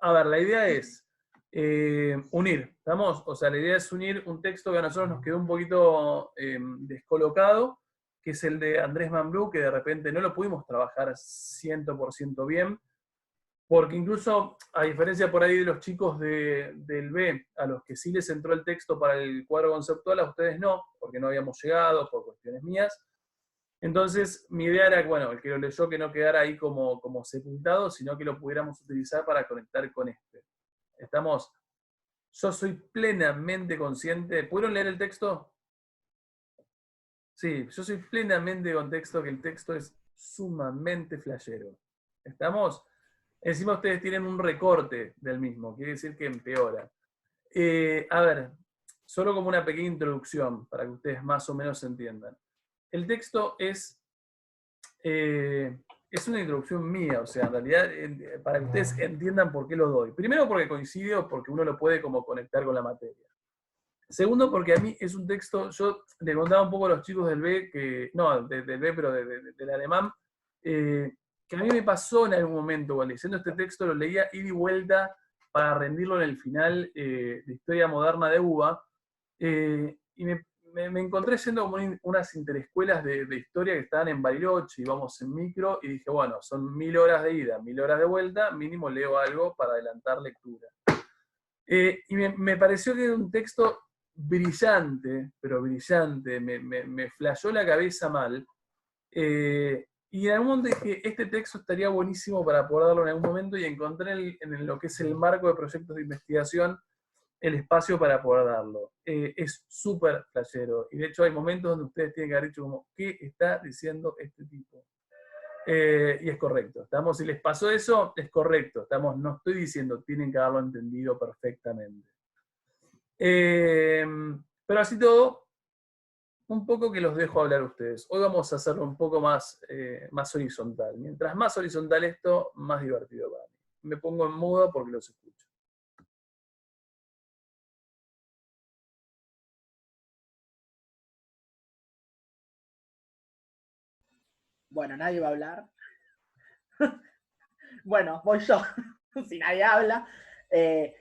A ver, la idea es unir, ¿estamos? O sea, la idea es unir un texto que a nosotros nos quedó un poquito descolocado, que es el de Andrés Mambrú, que de repente no lo pudimos trabajar 100% bien, porque incluso, a diferencia por ahí de los chicos del B, a los que sí les entró el texto para el cuadro conceptual, a ustedes no, porque no habíamos llegado por cuestiones mías. Entonces, mi idea era, bueno, el que lo leyó que no quedara ahí como sepultado, sino que lo pudiéramos utilizar para conectar con este. Estamos, yo soy plenamente consciente, ¿pudieron leer el texto? Sí, yo soy plenamente contexto que el texto es sumamente flashero. ¿Estamos? Encima ustedes tienen un recorte del mismo, quiere decir que empeora. A ver, solo como una pequeña introducción para que ustedes más o menos entiendan. El texto es una introducción mía, o sea, en realidad, para que ustedes entiendan por qué lo doy. Primero porque coincide, porque uno lo puede como conectar con la materia. Segundo, porque a mí es un texto, yo le contaba un poco a los chicos del B, no, del B, pero del alemán, que a mí me pasó en algún momento, cuando leyendo este texto, lo leía ida y vuelta para rendirlo en el final de Historia Moderna de UBA, y me encontré yendo como unas interescuelas de historia que estaban en Bariloche, íbamos en micro, y dije, bueno, son 1000 horas de ida, 1000 horas de vuelta, mínimo leo algo para adelantar lectura. Y me pareció que era un texto brillante, pero brillante, me flashó la cabeza mal. Y en algún momento dije, este texto estaría buenísimo para poder darlo en algún momento y encontré en lo que es el marco de proyectos de investigación el espacio para poder darlo. Es súper flashero. Y de hecho hay momentos donde ustedes tienen que haber dicho como, ¿qué está diciendo este tipo? Y es correcto. Si les pasó eso, es correcto. No estoy diciendo tienen que haberlo entendido perfectamente. Pero así todo, un poco que los dejo hablar a ustedes. Hoy vamos a hacerlo un poco más horizontal. Mientras más horizontal esto, más divertido para mí. Me pongo en mudo porque los escucho. Bueno, nadie va a hablar. Bueno, voy yo, si nadie habla.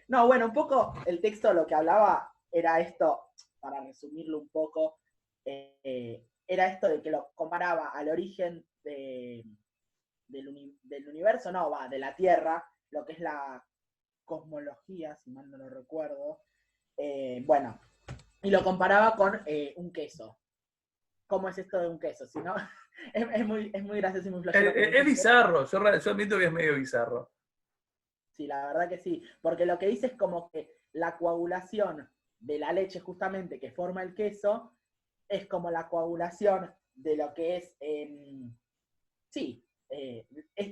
No, bueno, un poco el texto lo que hablaba era esto, para resumirlo un poco, era esto de que lo comparaba al origen del universo, no, va, de la Tierra, lo que es la cosmología, si mal no lo recuerdo. Bueno, y lo comparaba con un queso. ¿Cómo es esto de un queso? Si no, es muy gracioso y muy flashero. Es bizarro, yo admito que es medio bizarro. Sí, la verdad que sí, porque lo que dice es como que la coagulación de la leche justamente que forma el queso es como la coagulación de lo que es, sí,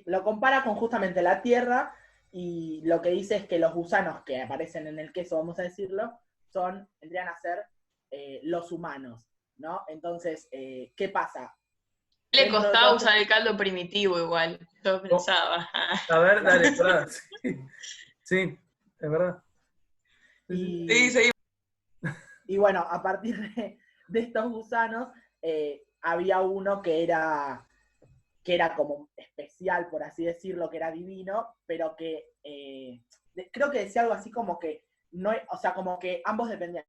lo compara con justamente la tierra y lo que dice es que los gusanos que aparecen en el queso, vamos a decirlo, vendrían a ser los humanos, ¿no? Entonces, ¿qué pasa? Le Dentro de costaba todo usar el caldo primitivo igual, yo pensaba. A ver, dale, pará. Sí, sí, es verdad. Sí, sí. Y bueno, a partir de estos gusanos, había uno que era como especial, por así decirlo, que era divino, pero que creo que decía algo así como que no, o sea, como que ambos dependían.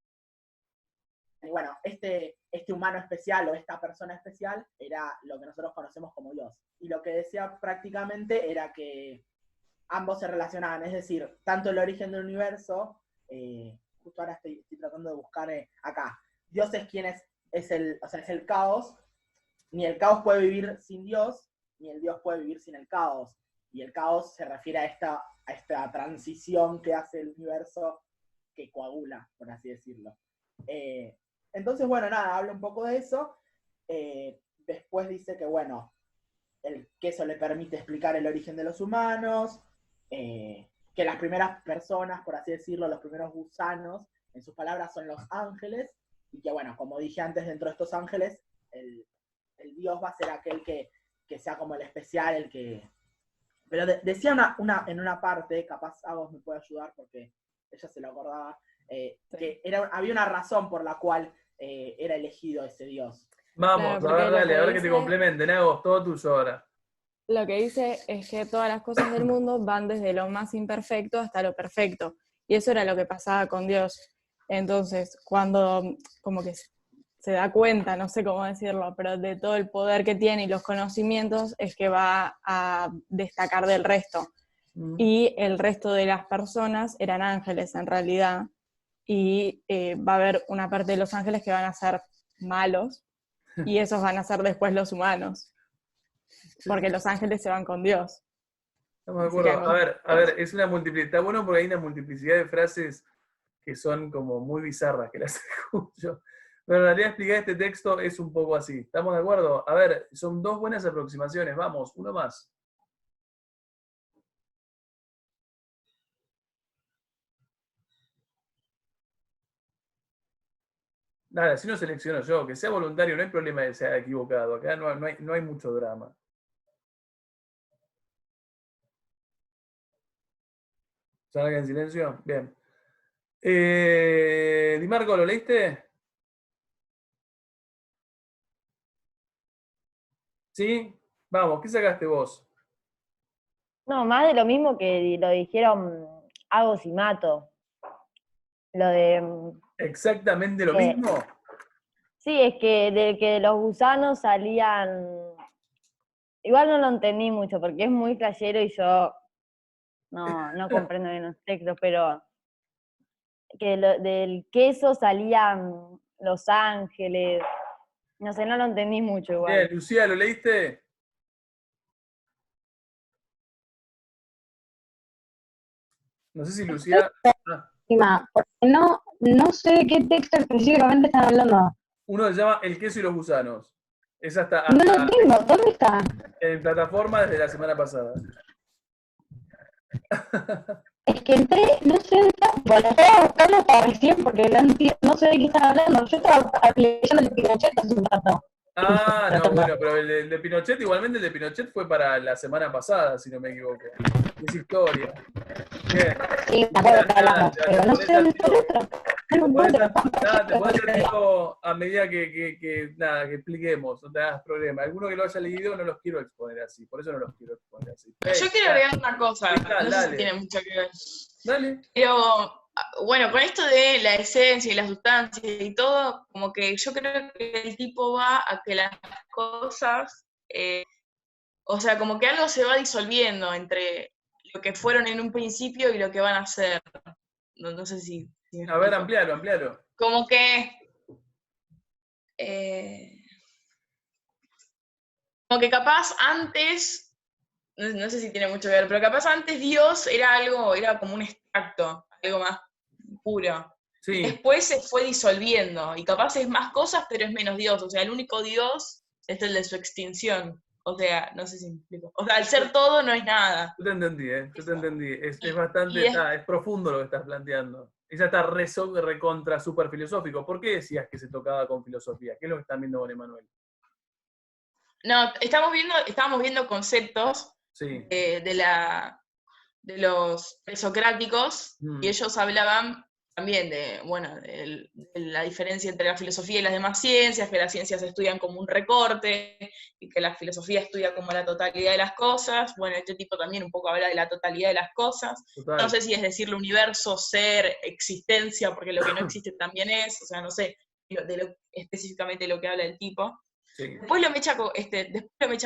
Y bueno, este humano especial o esta persona especial era lo que nosotros conocemos como Dios. Y lo que decía prácticamente era que ambos se relacionaban, es decir, tanto el origen del universo, justo ahora estoy tratando de buscar acá, Dios es quien es el caos, ni el caos puede vivir sin Dios, ni el Dios puede vivir sin el caos, y el caos se refiere a esta transición que hace el universo que coagula, por así decirlo. Entonces, bueno, nada, habla un poco de eso. Después dice que, bueno, que eso le permite explicar el origen de los humanos, que las primeras personas, por así decirlo, los primeros gusanos, en sus palabras, son los ángeles, y que, bueno, como dije antes, dentro de estos ángeles, el Dios va a ser aquel que sea como el especial, el que... Pero decía en una parte, capaz a vos me puede ayudar porque ella se lo acordaba, que había una razón por la cual era elegido ese Dios. Vamos, Claro, a ver, dale, a ver que te dice... complementen, Agos, todo tuyo ahora. lo que dice es que todas las cosas del mundo van desde lo más imperfecto hasta lo perfecto. Y eso era lo que pasaba con Dios. Entonces, cuando como que se da cuenta, no sé cómo decirlo, pero de todo el poder que tiene y los conocimientos, es que va a destacar del resto. Y el resto de las personas eran ángeles en realidad. Y va a haber una parte de los ángeles que van a ser malos, y esos van a ser después los humanos. Porque los ángeles se van con Dios. Estamos de acuerdo. A ver, es una multiplicidad. Está bueno porque hay una multiplicidad de frases que son como muy bizarras que las escucho. Pero en realidad explicar este texto es un poco así. ¿Estamos de acuerdo? A ver, son dos buenas aproximaciones. Vamos, uno más. Nada, así no selecciono yo. Que sea voluntario, no hay problema de que sea equivocado. Acá no hay mucho drama. ¿Salga en silencio? Bien. Di Marco, ¿lo leíste? ¿Sí? Vamos, ¿qué sacaste vos? No, más de lo mismo que lo dijeron Agos y Mato. Lo de... ¿Exactamente lo mismo? Sí, es que de los gusanos salían... Igual no lo entendí mucho, porque es muy flashero y yo no comprendo bien los textos, pero que del queso salían los ángeles. No sé, no lo entendí mucho igual. Bien, Lucía, ¿lo leíste? No sé si Lucía... Porque no sé de qué texto específicamente están hablando. Uno se llama El queso y los gusanos. Es hasta No lo tengo, ¿dónde está? en plataforma desde la semana pasada. Es que entré, no sé dónde está. Bueno, estaba buscando para recién porque no sé de qué están hablando. Yo estaba leyendo el Pinochet hace un rato. Ah, no, bueno, pero el de Pinochet, igualmente el de Pinochet fue para la semana pasada, si no me equivoco. Es historia. Bien. Sí, me acuerdo que hablamos, pero no sé dónde está el otro. Te pones atento a medida que expliquemos, no te hagas problema. Alguno que lo haya leído no los quiero exponer así, por eso no los quiero exponer así. Yo quiero agregar una cosa, no sé si tiene mucho que ver. Dale. Pero, bueno, con esto de la esencia y la sustancia y todo, como que yo creo que el tipo va a que las cosas, o sea, como que algo se va disolviendo entre lo que fueron en un principio y lo que van a ser. No sé si A ver, amplialo. como que como que capaz antes, no sé si tiene mucho que ver, pero capaz antes Dios era como un extracto, algo más puro. Sí. Después se fue disolviendo, y capaz es más cosas, pero es menos Dios. O sea, el único Dios es el de su extinción. O sea, no sé si me explico. O sea, al ser todo no es nada. Yo te entendí, yo te entendí. Es bastante, es profundo lo que estás planteando. Ella está recontra súper filosófico. ¿Por qué decías que se tocaba con filosofía? ¿Qué es lo que están viendo con Emanuel? No, estábamos viendo conceptos sí. de los presocráticos, y ellos hablaban también de la diferencia entre la filosofía y las demás ciencias, que las ciencias estudian como un recorte, y que la filosofía estudia como la totalidad de las cosas. Bueno, este tipo también un poco habla de la totalidad de las cosas. Total. No sé si es decirle universo, ser, existencia, porque lo que no existe también es, o sea, no sé específicamente lo que habla el tipo. Sí. Después lo mecha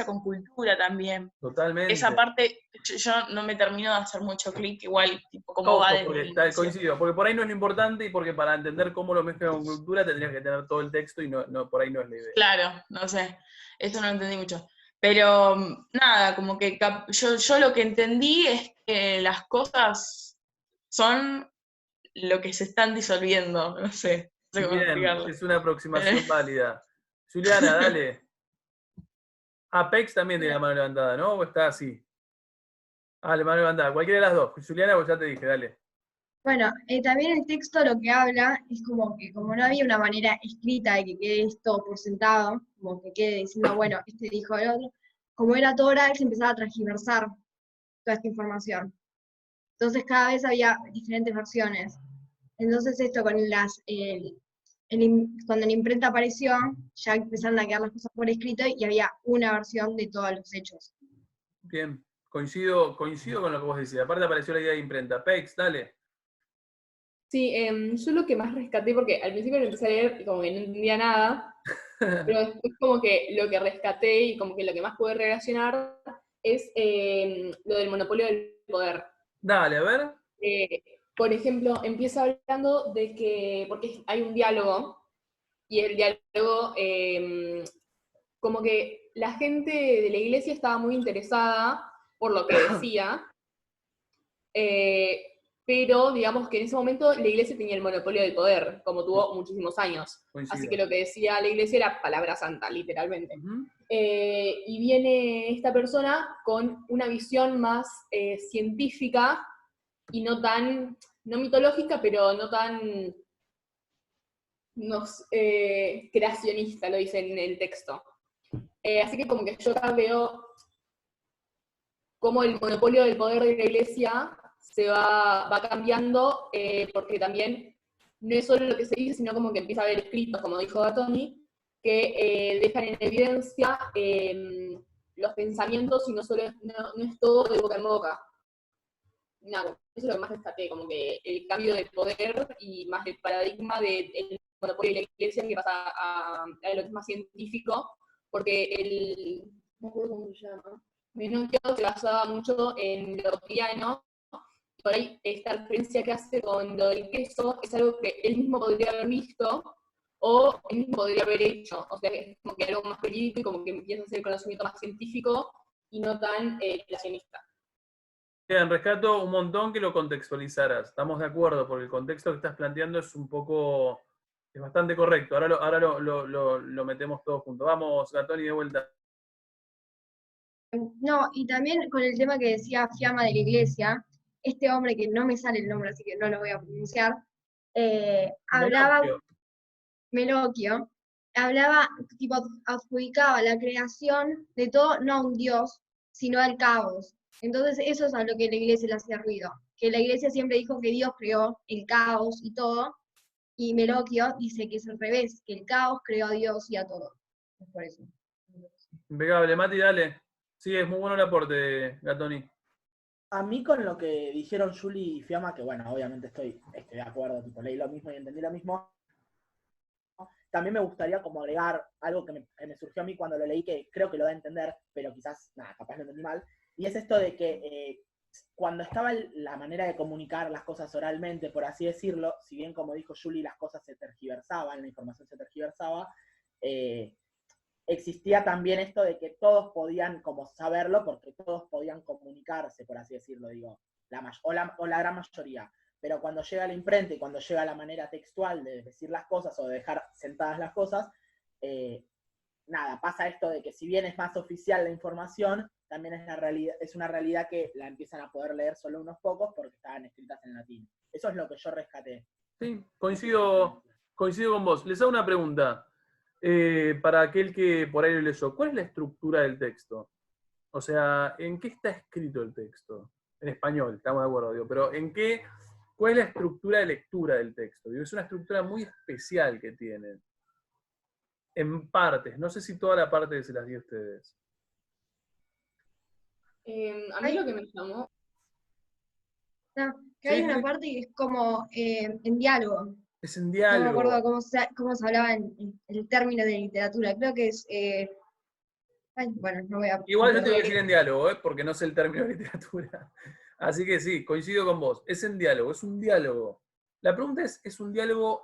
con cultura también. Totalmente. Esa parte yo no me termino de hacer mucho clic, igual, tipo, cómo va de coincido, porque por ahí no es lo importante, y porque para entender cómo lo mezcla con cultura tendrías que tener todo el texto, y no por ahí no es la idea. Claro, no sé, esto no lo entendí mucho. Pero nada, como que yo lo que entendí es que las cosas son lo que se están disolviendo, no sé cómo explicarlo. Es una aproximación válida. Juliana, dale. Apex también tiene la mano levantada, ¿no? ¿O está así? Ah, la mano levantada. Cualquiera de las dos. Juliana, pues ya te dije, dale. Bueno, también el texto lo que habla es como que como no había una manera escrita de que quede esto por sentado, como que quede diciendo, bueno, este dijo el otro, como era todo oral, se empezaba a transgiversar toda esta información. Entonces cada vez había diferentes versiones. Entonces esto con cuando la imprenta apareció, ya empezaron a quedar las cosas por escrito y había una versión de todos los hechos. Bien, coincido con lo que vos decís. Aparte apareció la idea de imprenta. Pex, dale. Sí, yo lo que más rescaté, porque al principio lo empecé a leer y como que no entendía nada, pero después como que lo que rescaté y como que lo que más pude relacionar es lo del monopolio del poder. Dale, a ver. Por ejemplo, empieza hablando de que, porque hay un diálogo, y el diálogo, como que la gente de la iglesia estaba muy interesada por lo que decía, pero digamos que en ese momento la iglesia tenía el monopolio del poder, como tuvo muchísimos años. Coincido. Así que lo que decía la iglesia era palabra santa, literalmente. Ujú. Y viene esta persona con una visión más científica y no tan, no mitológica, pero no tan creacionista, lo dice en el texto. Así que como que yo acá veo cómo el monopolio del poder de la iglesia se va cambiando, porque también no es solo lo que se dice, sino como que empieza a haber escritos, como dijo Gatoni, que dejan en evidencia los pensamientos y no es todo de boca en boca. Nada, eso es lo que más rescaté, como que el cambio de poder y más del paradigma del monopolio de la iglesia que pasa a lo que es más científico, porque no me acuerdo cómo se llama, Menocchio se basaba mucho en lo cotidiano, y por ahí esta referencia que hace con lo del queso es algo que él mismo podría haber visto, o él mismo podría haber hecho, o sea, es como que algo más verídico y como que empieza a ser conocimiento más científico y no tan creacionista. Bien, rescato un montón que lo contextualizaras. Estamos de acuerdo, porque el contexto que estás planteando es bastante correcto. Ahora lo metemos todos juntos. Vamos, Gatoni, de vuelta. No, y también con el tema que decía Fiamma de la iglesia, este hombre que no me sale el nombre, así que no lo voy a pronunciar, hablaba, Melocchio, hablaba, tipo, adjudicaba la creación de todo, no a un dios, sino al caos. Entonces eso es a lo que la iglesia le hacía ruido, que la iglesia siempre dijo que Dios creó el caos y todo, y Melocchio dice que es al revés, que el caos creó a Dios y a todo. Es por eso. Impecable, Mati, dale. Sí, es muy bueno el aporte, Gatoni. A mí con lo que dijeron Juli y Fiamma, que bueno, obviamente estoy de acuerdo, tipo, leí lo mismo y entendí lo mismo, también me gustaría como agregar algo que me surgió a mí cuando lo leí, que creo que lo da a entender, pero quizás, nada, capaz lo entendí mal, y es esto de que cuando estaba la manera de comunicar las cosas oralmente, por así decirlo, si bien como dijo Juli, las cosas se tergiversaban, la información se tergiversaba, existía también esto de que todos podían como saberlo, porque todos podían comunicarse, por así decirlo, digo, o la gran mayoría. Pero cuando llega la imprenta y cuando llega la manera textual de decir las cosas o de dejar sentadas las cosas, nada, pasa esto de que si bien es más oficial la información, también es una realidad que la empiezan a poder leer solo unos pocos porque estaban escritas en latín. Eso es lo que yo rescaté. Sí, coincido con vos. Les hago una pregunta. Para aquel que por ahí lo leyó, ¿cuál es la estructura del texto? O sea, ¿en qué está escrito el texto? En español, estamos de acuerdo, digo, pero ¿cuál es la estructura de lectura del texto? Digo, es una estructura muy especial que tiene. En partes, no sé si toda la parte se las di a ustedes. A mí lo que me llamó... Que hay una parte que es como en diálogo. Es en diálogo. No me acuerdo cómo se hablaba en el término de literatura. Creo que es... bueno, no voy a... Igual yo te voy a decir en diálogo, porque no sé el término de literatura. Así que sí, coincido con vos. Es en diálogo, es un diálogo. La pregunta ¿es un diálogo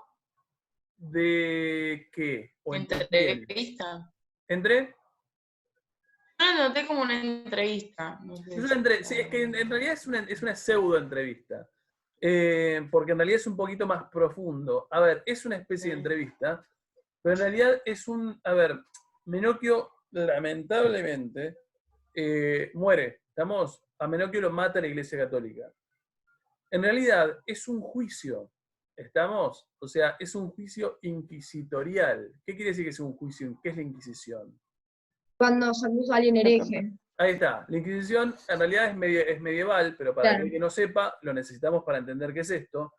de qué? ¿O entrevista. ¿Entre? Yo lo noté como una entrevista. No sé sí, es que en realidad es una pseudo entrevista. Porque en realidad es un poquito más profundo. A ver, es una especie de entrevista, pero en realidad es a ver, Menocchio lamentablemente muere. ¿Estamos? A Menocchio lo mata la Iglesia Católica. En realidad es un juicio. ¿Estamos? O sea, es un juicio inquisitorial. ¿Qué quiere decir que es un juicio? ¿Qué es la Inquisición? Cuando se acusa a alguien hereje. Ahí está. La Inquisición en realidad es medieval, pero para aquel que no sepa, lo necesitamos para entender qué es esto.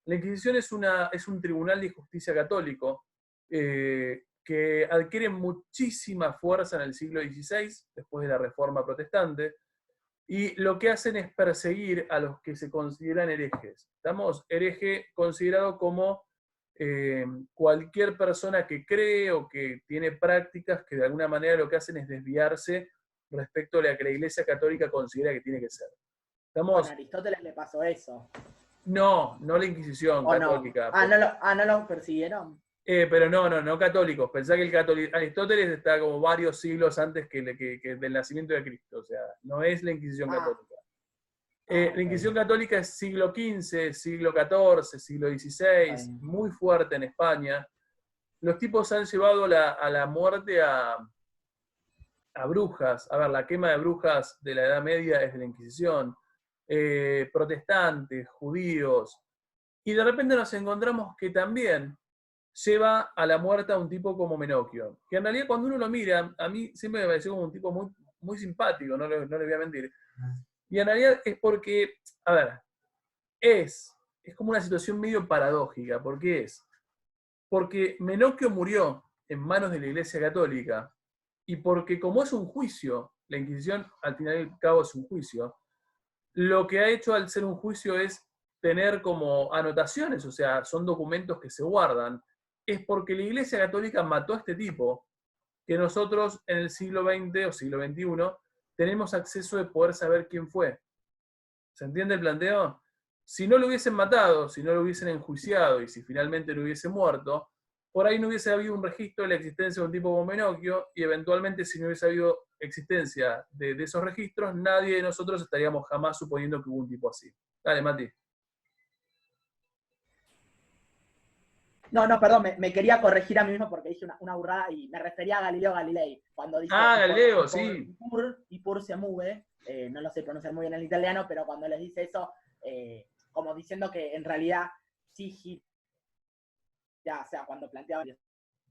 La Inquisición es un tribunal de justicia católico que adquiere muchísima fuerza en el siglo XVI, después de la Reforma Protestante. Y lo que hacen es perseguir a los que se consideran herejes. Estamos hereje considerado como cualquier persona que cree o que tiene prácticas que de alguna manera lo que hacen es desviarse respecto a lo que la Iglesia Católica considera que tiene que ser. Bueno, ¿Estamos? a Aristóteles le pasó eso. No la Inquisición ¿O no? católica. ¿No lo persiguieron? Pero no católicos. Pensá que Aristóteles está como varios siglos antes que del nacimiento de Cristo. O sea, no es la Inquisición católica. La Inquisición católica es siglo XV, siglo XIV, siglo XVI, muy fuerte en España. Los tipos han llevado a la muerte a brujas. A ver, la quema de brujas de la Edad Media es de la Inquisición. Protestantes, judíos. Y de repente nos encontramos que también lleva a la muerte a un tipo como Menocchio, que en realidad cuando uno lo mira, a mí siempre me pareció como un tipo muy, muy simpático, no le voy a mentir. Y en realidad es porque, a ver, es como una situación medio paradójica. ¿Por qué es? Porque Menocchio murió en manos de la Iglesia Católica, y porque como es un juicio, la Inquisición al final y al cabo es un juicio, lo que ha hecho al ser un juicio es tener como anotaciones, o sea, son documentos que se guardan, es porque la Iglesia Católica mató a este tipo, que nosotros en el siglo XX o siglo XXI tenemos acceso de poder saber quién fue. ¿Se entiende el planteo? Si no lo hubiesen matado, si no lo hubiesen enjuiciado y si finalmente lo hubiese muerto, por ahí no hubiese habido un registro de la existencia de un tipo como Menocchio, y eventualmente si no hubiese habido existencia de esos registros, nadie de nosotros estaríamos jamás suponiendo que hubo un tipo así. Dale, Mati. No, perdón, me quería corregir a mí mismo porque dije una burrada y me refería a Galileo Galilei. Cuando dice Galileo, sí. Y pur se mueve, no lo sé pronunciar muy bien en italiano, pero cuando les dice eso, como diciendo que en realidad sí, ya, o sea, cuando planteaba el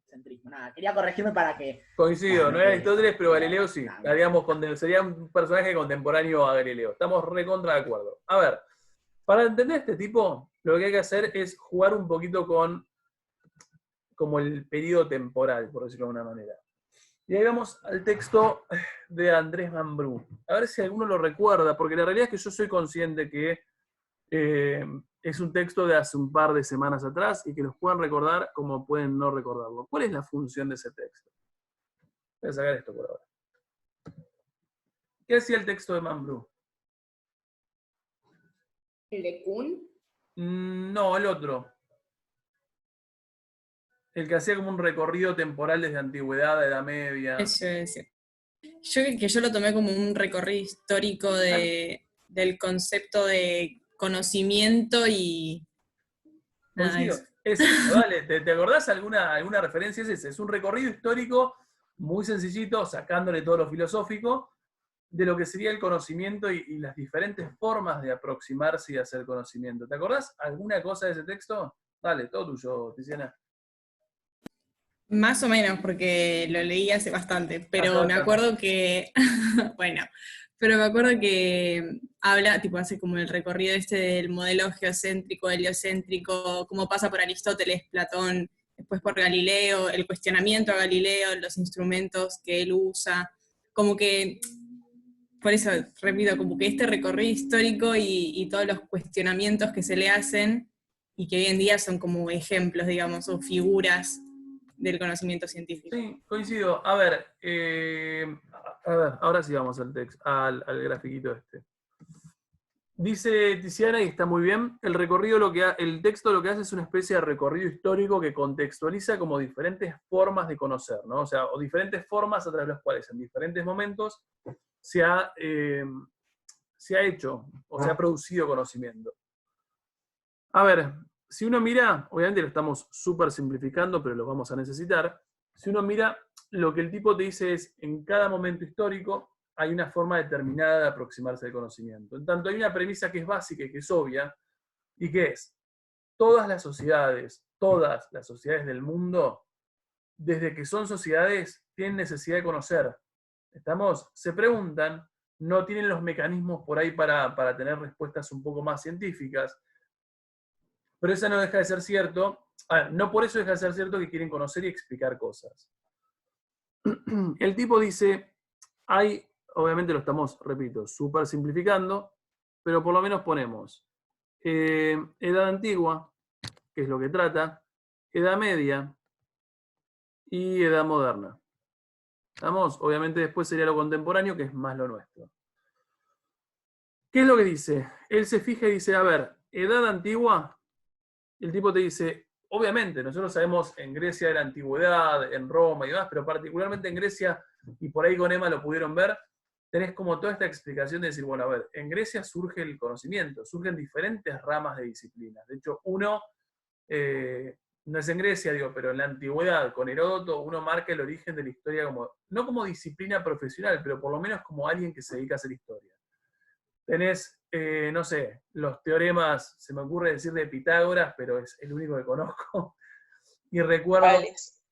centrismo. Nada, quería corregirme para que... Coincido, no era Aristóteles, pero Galileo sí. Sería un personaje contemporáneo a Galileo. Estamos recontra de acuerdo. A ver, para entender este tipo, lo que hay que hacer es jugar un poquito con como el periodo temporal, por decirlo de alguna manera. Y ahí vamos al texto de Andrés Mambrú. A ver si alguno lo recuerda, porque la realidad es que yo soy consciente que es un texto de hace un par de semanas atrás y que los pueden recordar como pueden no recordarlo. ¿Cuál es la función de ese texto? Voy a sacar esto por ahora. ¿Qué hacía el texto de Mambrú? ¿El de Kuhn? No, el otro. El que hacía como un recorrido temporal desde antigüedad a Edad Media. Eso es. Yo lo tomé como un recorrido histórico del concepto de conocimiento y... Nada, eso. Es eso, dale, ¿te acordás alguna referencia? Es un recorrido histórico muy sencillito, sacándole todo lo filosófico, de lo que sería el conocimiento y las diferentes formas de aproximarse y hacer conocimiento. ¿Te acordás alguna cosa de ese texto? Dale, todo tuyo, Tiziana. Más o menos, porque lo leí hace bastante, pero me acuerdo que, bueno, pero me acuerdo que habla, tipo, hace como el recorrido del modelo geocéntrico, heliocéntrico, cómo pasa por Aristóteles, Platón, después por Galileo, el cuestionamiento a Galileo, los instrumentos que él usa, como que, por eso repito, como que este recorrido histórico y todos los cuestionamientos que se le hacen, y que hoy en día son como ejemplos, digamos, o figuras del conocimiento científico. Sí, coincido. A ver, ahora sí vamos al texto, al grafiquito este. Dice Tiziana, y está muy bien, el texto lo que hace es una especie de recorrido histórico que contextualiza como diferentes formas de conocer, ¿no? O sea, o diferentes formas a través de las cuales en diferentes momentos se ha hecho o se ha producido conocimiento. A ver, si uno mira, obviamente lo estamos súper simplificando, pero lo vamos a necesitar. Si uno mira, lo que el tipo te dice es, en cada momento histórico hay una forma determinada de aproximarse al conocimiento. En tanto, hay una premisa que es básica y que es obvia, y que es, todas las sociedades del mundo, desde que son sociedades, tienen necesidad de conocer. ¿Estamos? Se preguntan, no tienen los mecanismos por ahí para tener respuestas un poco más científicas, pero eso no deja de ser cierto. No por eso deja de ser cierto que quieren conocer y explicar cosas. El tipo dice, obviamente lo estamos, repito, súper simplificando, pero por lo menos ponemos edad antigua, que es lo que trata, edad media y edad moderna. ¿Estamos? Obviamente después sería lo contemporáneo, que es más lo nuestro. ¿Qué es lo que dice? Él se fija y dice, a ver, edad antigua, el tipo te dice, obviamente, nosotros sabemos en Grecia de la antigüedad, en Roma y demás, pero particularmente en Grecia, y por ahí con Emma lo pudieron ver, tenés como toda esta explicación de decir, bueno, a ver, en Grecia surge el conocimiento, surgen diferentes ramas de disciplinas. De hecho, uno, no es en Grecia, digo, pero en la antigüedad, con Heródoto, uno marca el origen de la historia como, no como disciplina profesional, pero por lo menos como alguien que se dedica a hacer historia. Tenés, no sé, los teoremas, se me ocurre decir de Pitágoras, pero es el único que conozco. Y recuerdo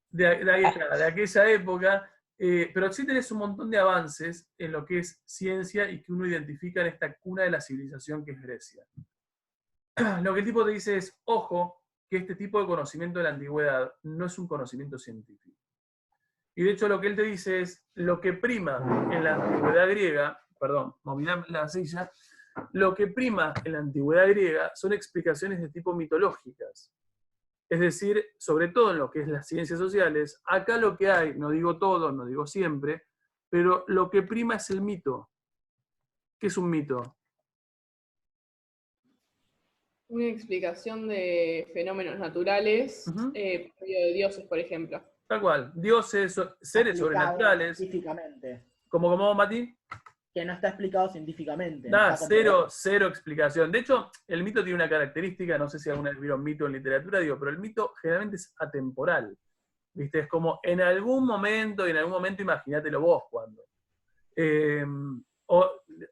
de aquella época, pero sí tenés un montón de avances en lo que es ciencia y que uno identifica en esta cuna de la civilización que es Grecia. Lo que el tipo te dice es, ojo, que este tipo de conocimiento de la antigüedad no es un conocimiento científico. Y de hecho lo que él te dice es, lo que prima en la antigüedad griega, perdón, movilá la silla, lo que prima en la antigüedad griega son explicaciones de tipo mitológicas. Es decir, sobre todo en lo que es las ciencias sociales, acá lo que hay, no digo todo, no digo siempre, pero lo que prima es el mito. ¿Qué es un mito? Una explicación de fenómenos naturales, por medio de dioses, por ejemplo. Tal cual, dioses, seres sobrenaturales. Científicamente. ¿Cómo, Mati? Que no está explicado científicamente. Nada, cero explicación. De hecho, el mito tiene una característica, no sé si alguna vez vieron mito en literatura, digo, pero el mito generalmente es atemporal. ¿Viste? Es como en algún momento, imagínatelo vos cuando.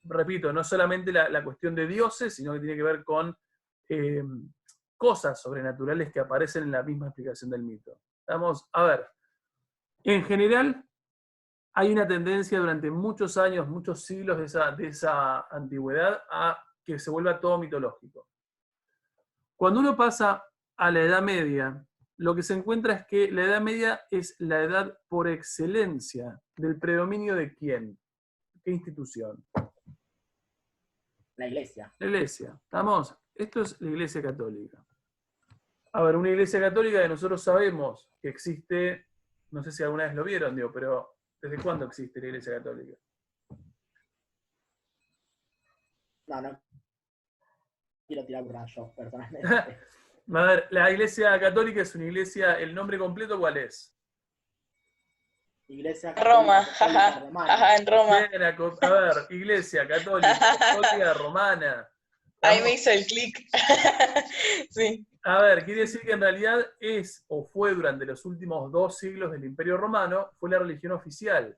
Repito, no solamente la cuestión de dioses, sino que tiene que ver con cosas sobrenaturales que aparecen en la misma explicación del mito. Vamos a ver. En general, hay una tendencia durante muchos años, muchos siglos de esa antigüedad a que se vuelva todo mitológico. Cuando uno pasa a la Edad Media, lo que se encuentra es que la Edad Media es la edad por excelencia del predominio de ¿quién? ¿Qué institución? La Iglesia. La Iglesia. ¿Estamos? Esto es la Iglesia Católica. A ver, una Iglesia Católica que nosotros sabemos que existe, no sé si alguna vez lo vieron, digo, pero ¿desde cuándo existe la Iglesia Católica? No quiero tirar rayos, personalmente. A ver, la Iglesia Católica es una iglesia, ¿el nombre completo cuál es? Iglesia Roma, Católica Romana. en Roma. Bien, a ver, Iglesia Católica Romana. Ahí me hizo el clic. Sí. A ver, quiere decir que en realidad es, o fue durante los últimos 2 siglos del Imperio Romano, fue la religión oficial.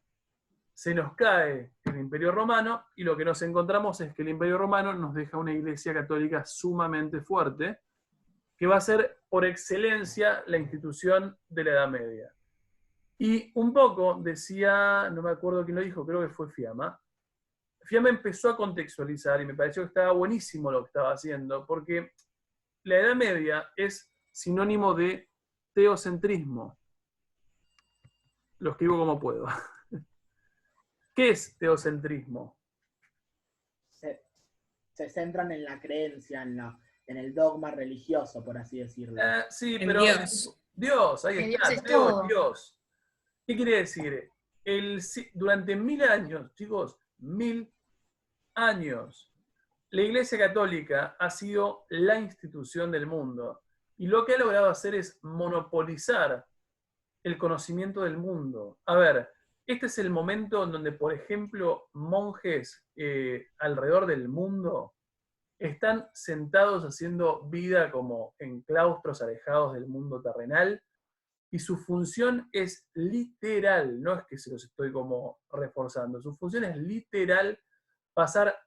Se nos cae el Imperio Romano y lo que nos encontramos es que el Imperio Romano nos deja una iglesia católica sumamente fuerte, que va a ser por excelencia la institución de la Edad Media. Y un poco, decía, no me acuerdo quién lo dijo, creo que fue Fiamma. Fiamma empezó a contextualizar y me pareció que estaba buenísimo lo que estaba haciendo, porque la Edad Media es sinónimo de teocentrismo. Lo escribo como puedo. ¿Qué es teocentrismo? Se centran en la creencia, en el dogma religioso, por así decirlo. Sí, En pero Dios, ahí Que está, Dios es todo. Dios. ¿Qué quiere decir? Durante 1000 años, chicos, 1000 años, la Iglesia Católica ha sido la institución del mundo. Y lo que ha logrado hacer es monopolizar el conocimiento del mundo. A ver, este es el momento en donde, por ejemplo, monjes alrededor del mundo están sentados haciendo vida como en claustros alejados del mundo terrenal, y su función es literal, no es que se los estoy como reforzando, su función es literal pasar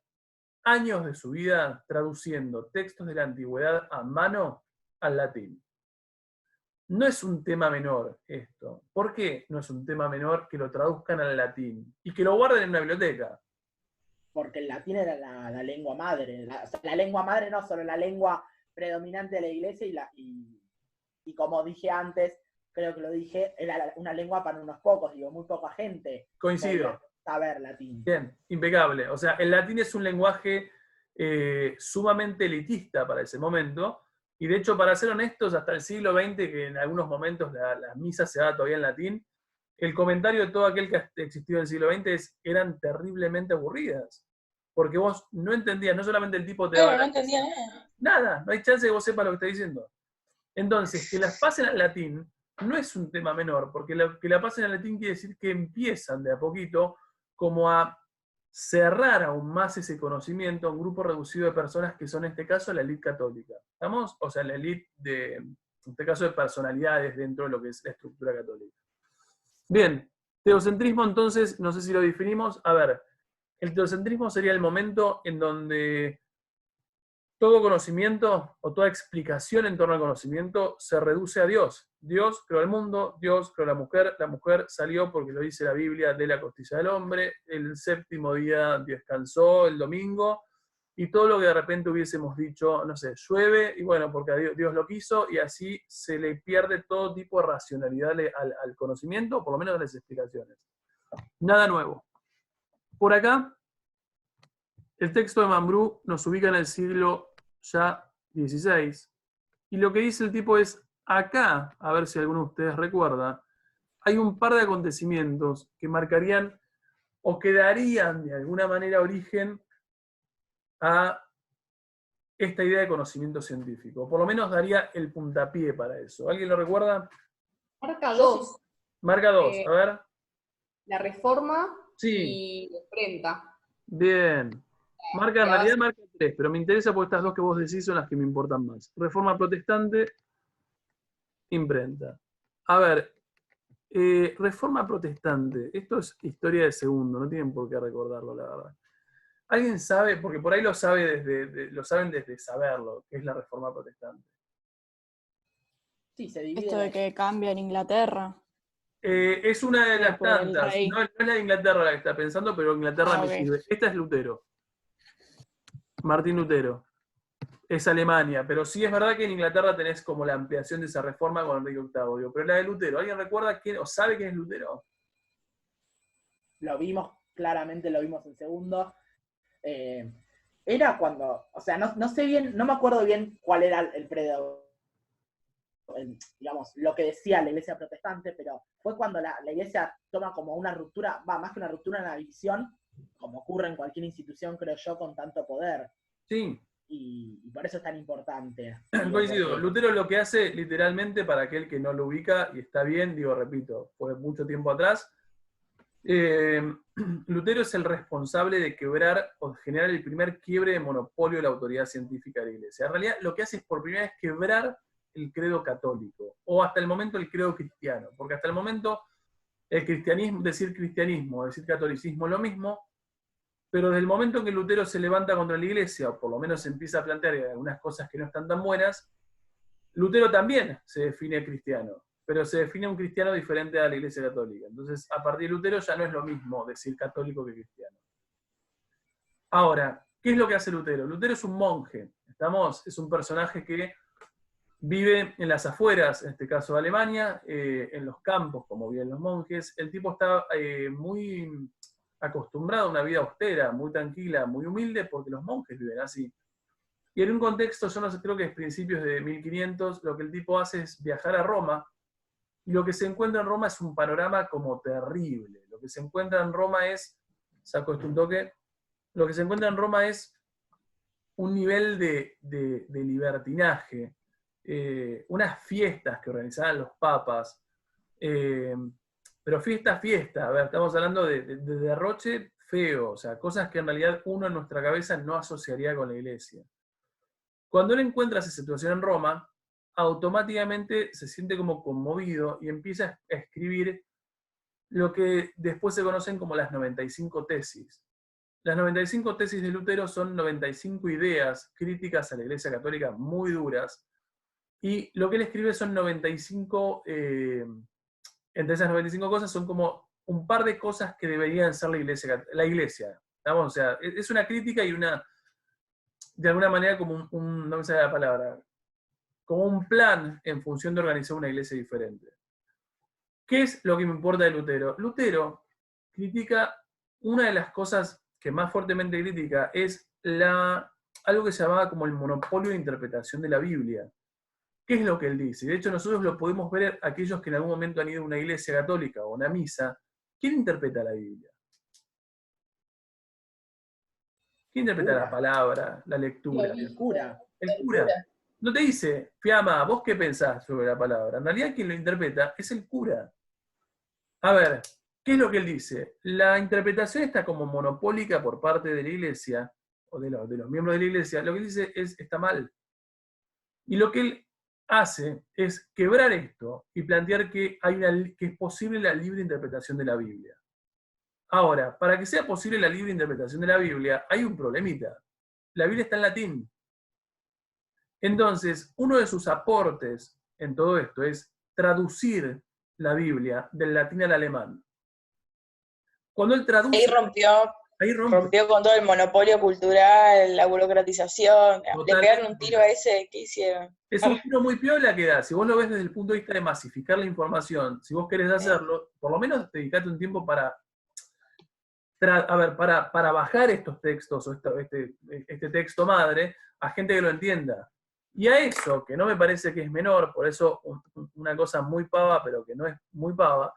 años de su vida traduciendo textos de la antigüedad a mano al latín. No es un tema menor esto. ¿Por qué no es un tema menor que lo traduzcan al latín y que lo guarden en una biblioteca? Porque el latín era la lengua madre. La lengua madre no solo la lengua predominante de la iglesia y como dije antes, creo que lo dije, era una lengua para unos pocos, digo, muy poca gente. Coincido. saber latín. Bien, impecable. O sea, el latín es un lenguaje sumamente elitista para ese momento, y de hecho, para ser honestos, hasta el siglo XX, que en algunos momentos la misa se daba todavía en latín, el comentario de todo aquel que ha existido en el siglo XX es eran terriblemente aburridas. Porque vos no entendías, no solamente el tipo te daba... Claro, no entendía nada. Nada, no hay chance de que vos sepas lo que está diciendo. Entonces, que las pasen al latín no es un tema menor, porque que la pasen al latín quiere decir que empiezan de a poquito como a cerrar aún más ese conocimiento a un grupo reducido de personas que son en este caso la élite católica. ¿Estamos? O sea, la élite en este caso de personalidades dentro de lo que es la estructura católica. Bien, teocentrismo entonces, no sé si lo definimos. A ver, el teocentrismo sería el momento en donde todo conocimiento o toda explicación en torno al conocimiento se reduce a Dios. Dios creó el mundo, Dios creó la mujer salió, porque lo dice la Biblia, de la costilla del hombre, el séptimo día descansó, el domingo, y todo lo que de repente hubiésemos dicho, no sé, llueve, y bueno, porque Dios lo quiso, y así se le pierde todo tipo de racionalidad al conocimiento, o por lo menos a las explicaciones. Nada nuevo. Por acá, el texto de Mambrú nos ubica en el siglo ya XVI, y lo que dice el tipo es, acá, a ver si alguno de ustedes recuerda, hay un par de acontecimientos que marcarían o que darían de alguna manera origen a esta idea de conocimiento científico. Por lo menos daría el puntapié para eso. ¿Alguien lo recuerda? Marca 2. Marca 2, a ver. La Reforma Sí. y la Imprenta. Bien. Marca, en realidad marca 3, pero me interesa porque estas dos que vos decís son las que me importan más. Reforma protestante, imprenta. A ver, Reforma protestante. Esto es historia de segundo, no tienen por qué recordarlo, la verdad. ¿Alguien sabe? Porque por ahí lo saben desde saberlo, qué es la Reforma protestante. Sí, se divide. Esto de que cambia en Inglaterra. Es una de las Por el tantas. rey. No es la de Inglaterra la que está pensando, pero Inglaterra me ok. sirve. Esta es Lutero. Martín Lutero. Es Alemania, pero sí es verdad que en Inglaterra tenés como la ampliación de esa reforma con Enrique VIII. Digo, pero la de Lutero, ¿alguien recuerda quién o sabe quién es Lutero? Lo vimos, claramente lo vimos en segundo. Era cuando, o sea, no sé bien, no me acuerdo bien cuál era el digamos, lo que decía la iglesia protestante, pero fue cuando la iglesia toma como una ruptura, más que una ruptura, una división, como ocurre en cualquier institución, creo yo, con tanto poder. Sí. Y por eso es tan importante. Coincido. Porque Lutero lo que hace, literalmente, para aquel que no lo ubica, y está bien, digo, repito, fue mucho tiempo atrás, Lutero es el responsable de quebrar o generar el primer quiebre de monopolio de la autoridad científica de la iglesia. En realidad, lo que hace es por primera vez quebrar el credo católico, o hasta el momento el credo cristiano, porque hasta el momento el cristianismo, decir catolicismo es lo mismo, pero desde el momento en que Lutero se levanta contra la iglesia, o por lo menos se empieza a plantear algunas cosas que no están tan buenas, Lutero también se define cristiano, pero se define un cristiano diferente a la iglesia católica. Entonces, a partir de Lutero ya no es lo mismo decir católico que cristiano. Ahora, ¿qué es lo que hace Lutero? Lutero es un monje, es un personaje que vive en las afueras, en este caso de Alemania, en los campos, como viven los monjes. El tipo está muy acostumbrado a una vida austera, muy tranquila, muy humilde, porque los monjes viven así. Y en un contexto, yo no sé, creo que es principios de 1500, lo que el tipo hace es viajar a Roma, y lo que se encuentra en Roma es un panorama como terrible. Lo que se encuentra en Roma es, saco esto un toque, lo que se encuentra en Roma es un nivel de libertinaje, unas fiestas que organizaban los papas, pero fiesta, a ver, estamos hablando de derroche feo, o sea, cosas que en realidad uno en nuestra cabeza no asociaría con la iglesia. Cuando él encuentra esa situación en Roma, automáticamente se siente como conmovido y empieza a escribir lo que después se conocen como las 95 tesis. Las 95 tesis de Lutero son 95 ideas críticas a la Iglesia Católica muy duras, y lo que él escribe son 95, entre esas 95 cosas son como un par de cosas que deberían ser la iglesia. ¿Vamos? O sea, es una crítica y de alguna manera como no me sale la palabra, como un plan en función de organizar una iglesia diferente. ¿Qué es lo que me importa de Lutero? Lutero critica una de las cosas que más fuertemente critica es algo que se llamaba como el monopolio de interpretación de la Biblia. ¿Qué es lo que él dice? De hecho, nosotros lo podemos ver aquellos que en algún momento han ido a una iglesia católica o a una misa. ¿Quién interpreta la Biblia? ¿Quién interpreta la palabra, la lectura? El cura. El cura. No te dice, Fiamma, ¿vos qué pensás sobre la palabra? En realidad quien lo interpreta es el cura. A ver, ¿qué es lo que él dice? La interpretación está como monopólica por parte de la iglesia, o de los miembros de la iglesia. Lo que él dice está mal. Y lo que él hace es quebrar esto y plantear que es posible la libre interpretación de la Biblia. Ahora, para que sea posible la libre interpretación de la Biblia, hay un problemita. La Biblia está en latín. Entonces, uno de sus aportes en todo esto es traducir la Biblia del latín al alemán. Cuando él traduce... Ahí rompió con todo el monopolio cultural, la burocratización. Le pegaron un tiro a ese que hicieron. Es un tiro muy piola que da. Si vos lo ves desde el punto de vista de masificar la información, si vos querés hacerlo, por lo menos dedicate un tiempo para bajar estos textos o este texto madre a gente que lo entienda. Y a eso, que no me parece que es menor, por eso una cosa muy pava, pero que no es muy pava,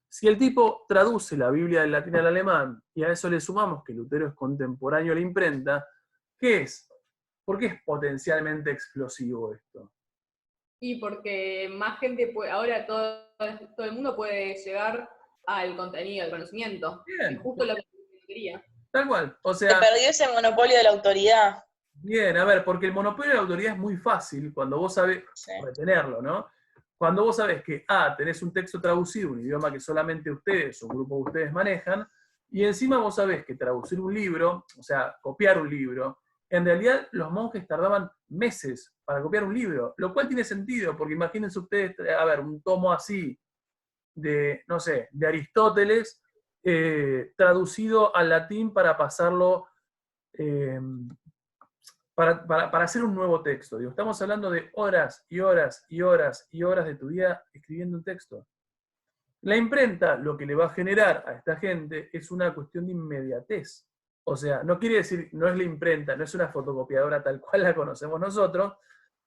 si el tipo traduce la Biblia del latín al alemán, y a eso le sumamos que Lutero es contemporáneo a la imprenta, ¿qué es? ¿Por qué es potencialmente explosivo esto? Y porque más gente puede, ahora todo el mundo puede llegar al contenido, al conocimiento. Bien. Es justo lo que quería. Tal cual. O sea, se perdió ese monopolio de la autoridad. Bien, a ver, porque el monopolio de la autoridad es muy fácil cuando vos sabés retenerlo, ¿no? Cuando vos sabés que, tenés un texto traducido, un idioma que solamente ustedes o un grupo de ustedes manejan, y encima vos sabés que traducir un libro, o sea, copiar un libro, en realidad los monjes tardaban meses para copiar un libro, lo cual tiene sentido, porque imagínense ustedes, un tomo así de, no sé, de Aristóteles, traducido al latín para pasarlo... Para hacer un nuevo texto. Digo, estamos hablando de horas y horas y horas y horas de tu vida escribiendo un texto. La imprenta lo que le va a generar a esta gente es una cuestión de inmediatez. O sea, no quiere decir, no es la imprenta, no es una fotocopiadora tal cual la conocemos nosotros.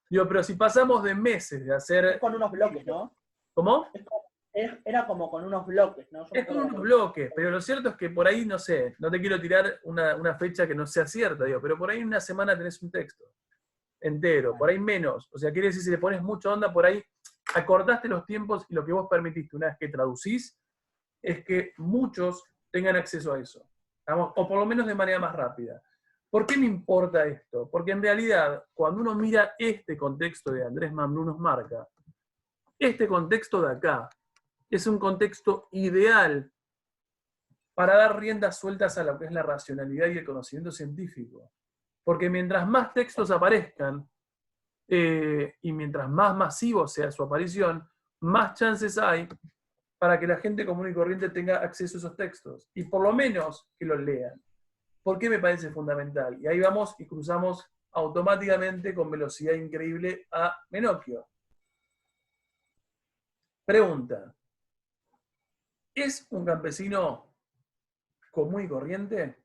Digo, pero si pasamos de meses de hacer... Es con unos bloques, ¿no? ¿Cómo? Era como con unos bloques, ¿no? Es con unos bloques, pero lo cierto es que por ahí, no sé, no te quiero tirar una fecha que no sea cierta, digo, pero por ahí en una semana tenés un texto entero, por ahí menos. O sea, quiere decir, si le pones mucha onda, por ahí acortaste los tiempos y lo que vos permitiste una vez que traducís es que muchos tengan acceso a eso, ¿vamos? O por lo menos de manera más rápida. ¿Por qué me importa esto? Porque en realidad, cuando uno mira este contexto de Andrés Mamnú nos marca, este contexto de acá, es un contexto ideal para dar riendas sueltas a lo que es la racionalidad y el conocimiento científico. Porque mientras más textos aparezcan, y mientras más masivo sea su aparición, más chances hay para que la gente común y corriente tenga acceso a esos textos. Y por lo menos que los lean. ¿Por qué me parece fundamental? Y ahí vamos y cruzamos automáticamente con velocidad increíble a Menocchio. Pregunta. ¿Es un campesino común y corriente?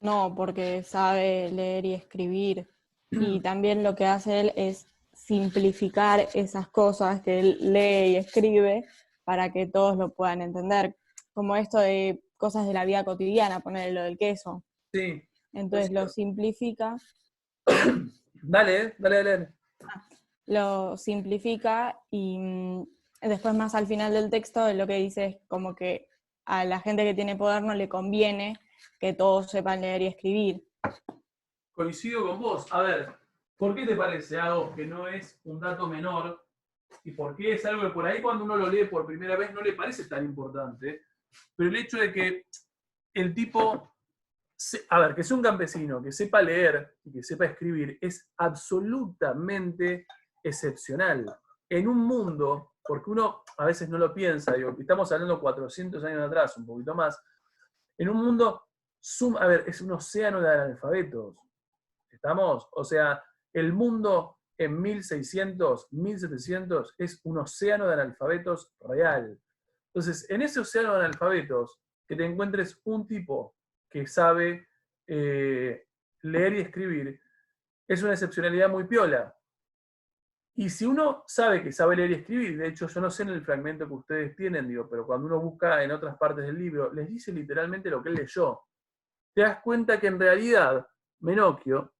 No, porque sabe leer y escribir. Y también lo que hace él es simplificar esas cosas que él lee y escribe para que todos lo puedan entender. Como esto de cosas de la vida cotidiana, ponerle lo del queso. Sí. Entonces lo simplifica. Dale. Lo simplifica y después más al final del texto lo que dice es como que a la gente que tiene poder no le conviene que todos sepan leer y escribir. Coincido con vos. A ver, ¿por qué te parece algo que no es un dato menor? ¿Y por qué es algo que por ahí cuando uno lo lee por primera vez no le parece tan importante? Pero el hecho de que el tipo, que sea un campesino, que sepa leer y que sepa escribir, es absolutamente excepcional. En un mundo, porque uno a veces no lo piensa, digo, estamos hablando 400 años atrás, un poquito más, en un mundo, es un océano de analfabetos. ¿Estamos? O sea, el mundo en 1600, 1700 es un océano de analfabetos real. Entonces, en ese océano de analfabetos, que te encuentres un tipo que sabe leer y escribir, es una excepcionalidad muy piola. Y si uno sabe que sabe leer y escribir, de hecho yo no sé en el fragmento que ustedes tienen, digo, pero cuando uno busca en otras partes del libro, les dice literalmente lo que él leyó. Te das cuenta que en realidad Menocchio,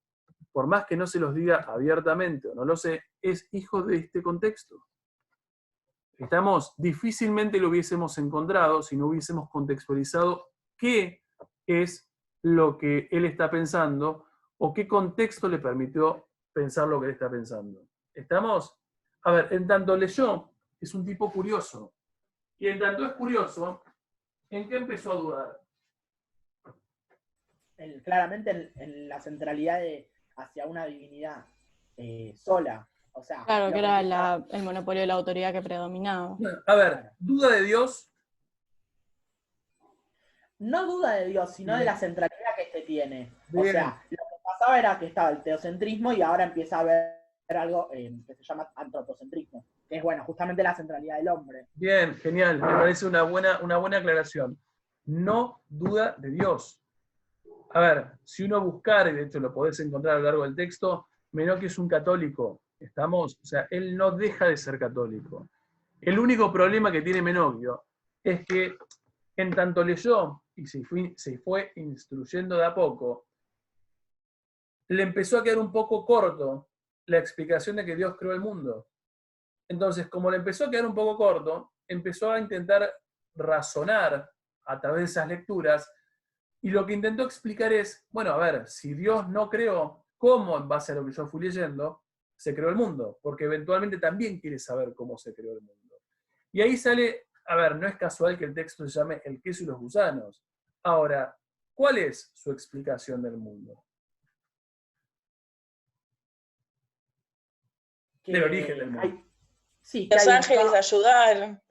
por más que no se los diga abiertamente o no lo sé, es hijo de este contexto. Difícilmente lo hubiésemos encontrado si no hubiésemos contextualizado qué es lo que él está pensando o qué contexto le permitió pensar lo que él está pensando. ¿Estamos? A ver, en tanto leyó, es un tipo curioso. Y en tanto es curioso, ¿en qué empezó a dudar? Claramente en la centralidad hacia una divinidad sola. O sea, Claro, que lo era el monopolio de la autoridad que predominaba. A ver, duda de Dios. No duda de Dios, sino de Bien. la centralidad que este tiene. O Bien. sea, lo que pasaba era que estaba el teocentrismo y ahora empieza a haber algo que se llama antropocentrismo, que es, bueno, justamente la centralidad del hombre. Bien, genial, me parece una buena aclaración. No duda de Dios. A ver, si uno buscar, y de hecho lo podés encontrar a lo largo del texto, Menocchio es un católico, ¿estamos? O sea, él no deja de ser católico. El único problema que tiene Menocchio es que en tanto leyó y se fue instruyendo de a poco, le empezó a quedar un poco corto la explicación de que Dios creó el mundo. Entonces, como le empezó a quedar un poco corto, empezó a intentar razonar a través de esas lecturas, y lo que intentó explicar es, bueno, a ver, si Dios no creó, ¿cómo en base a lo que yo fui leyendo se creó el mundo? Porque eventualmente también quiere saber cómo se creó el mundo. Y ahí sale, a ver, no es casual que el texto se llame El queso y los gusanos. Ahora, ¿cuál es su explicación del mundo? Del origen del mundo. Sí, Los ángeles ayudar.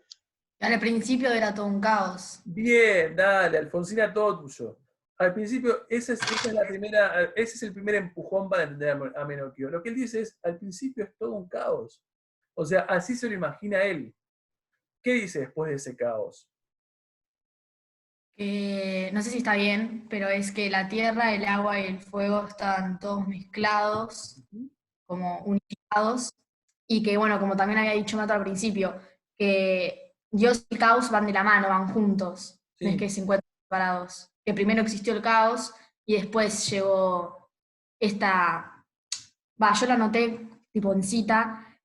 Al principio era todo un caos. Bien, dale, Alfonsina, todo tuyo. Al principio, ese es el primer empujón para entender a Menocchio. Lo que él dice es, al principio es todo un caos. O sea, así se lo imagina él. ¿Qué dice después de ese caos? No sé si está bien, pero es que la tierra, el agua y el fuego estaban todos mezclados, como unificados, y que, bueno, como también había dicho Mato al principio, que Dios y el caos van de la mano, van juntos, no es que se encuentran separados. Que primero existió el caos y después llegó esta... yo la anoté tipo en cita.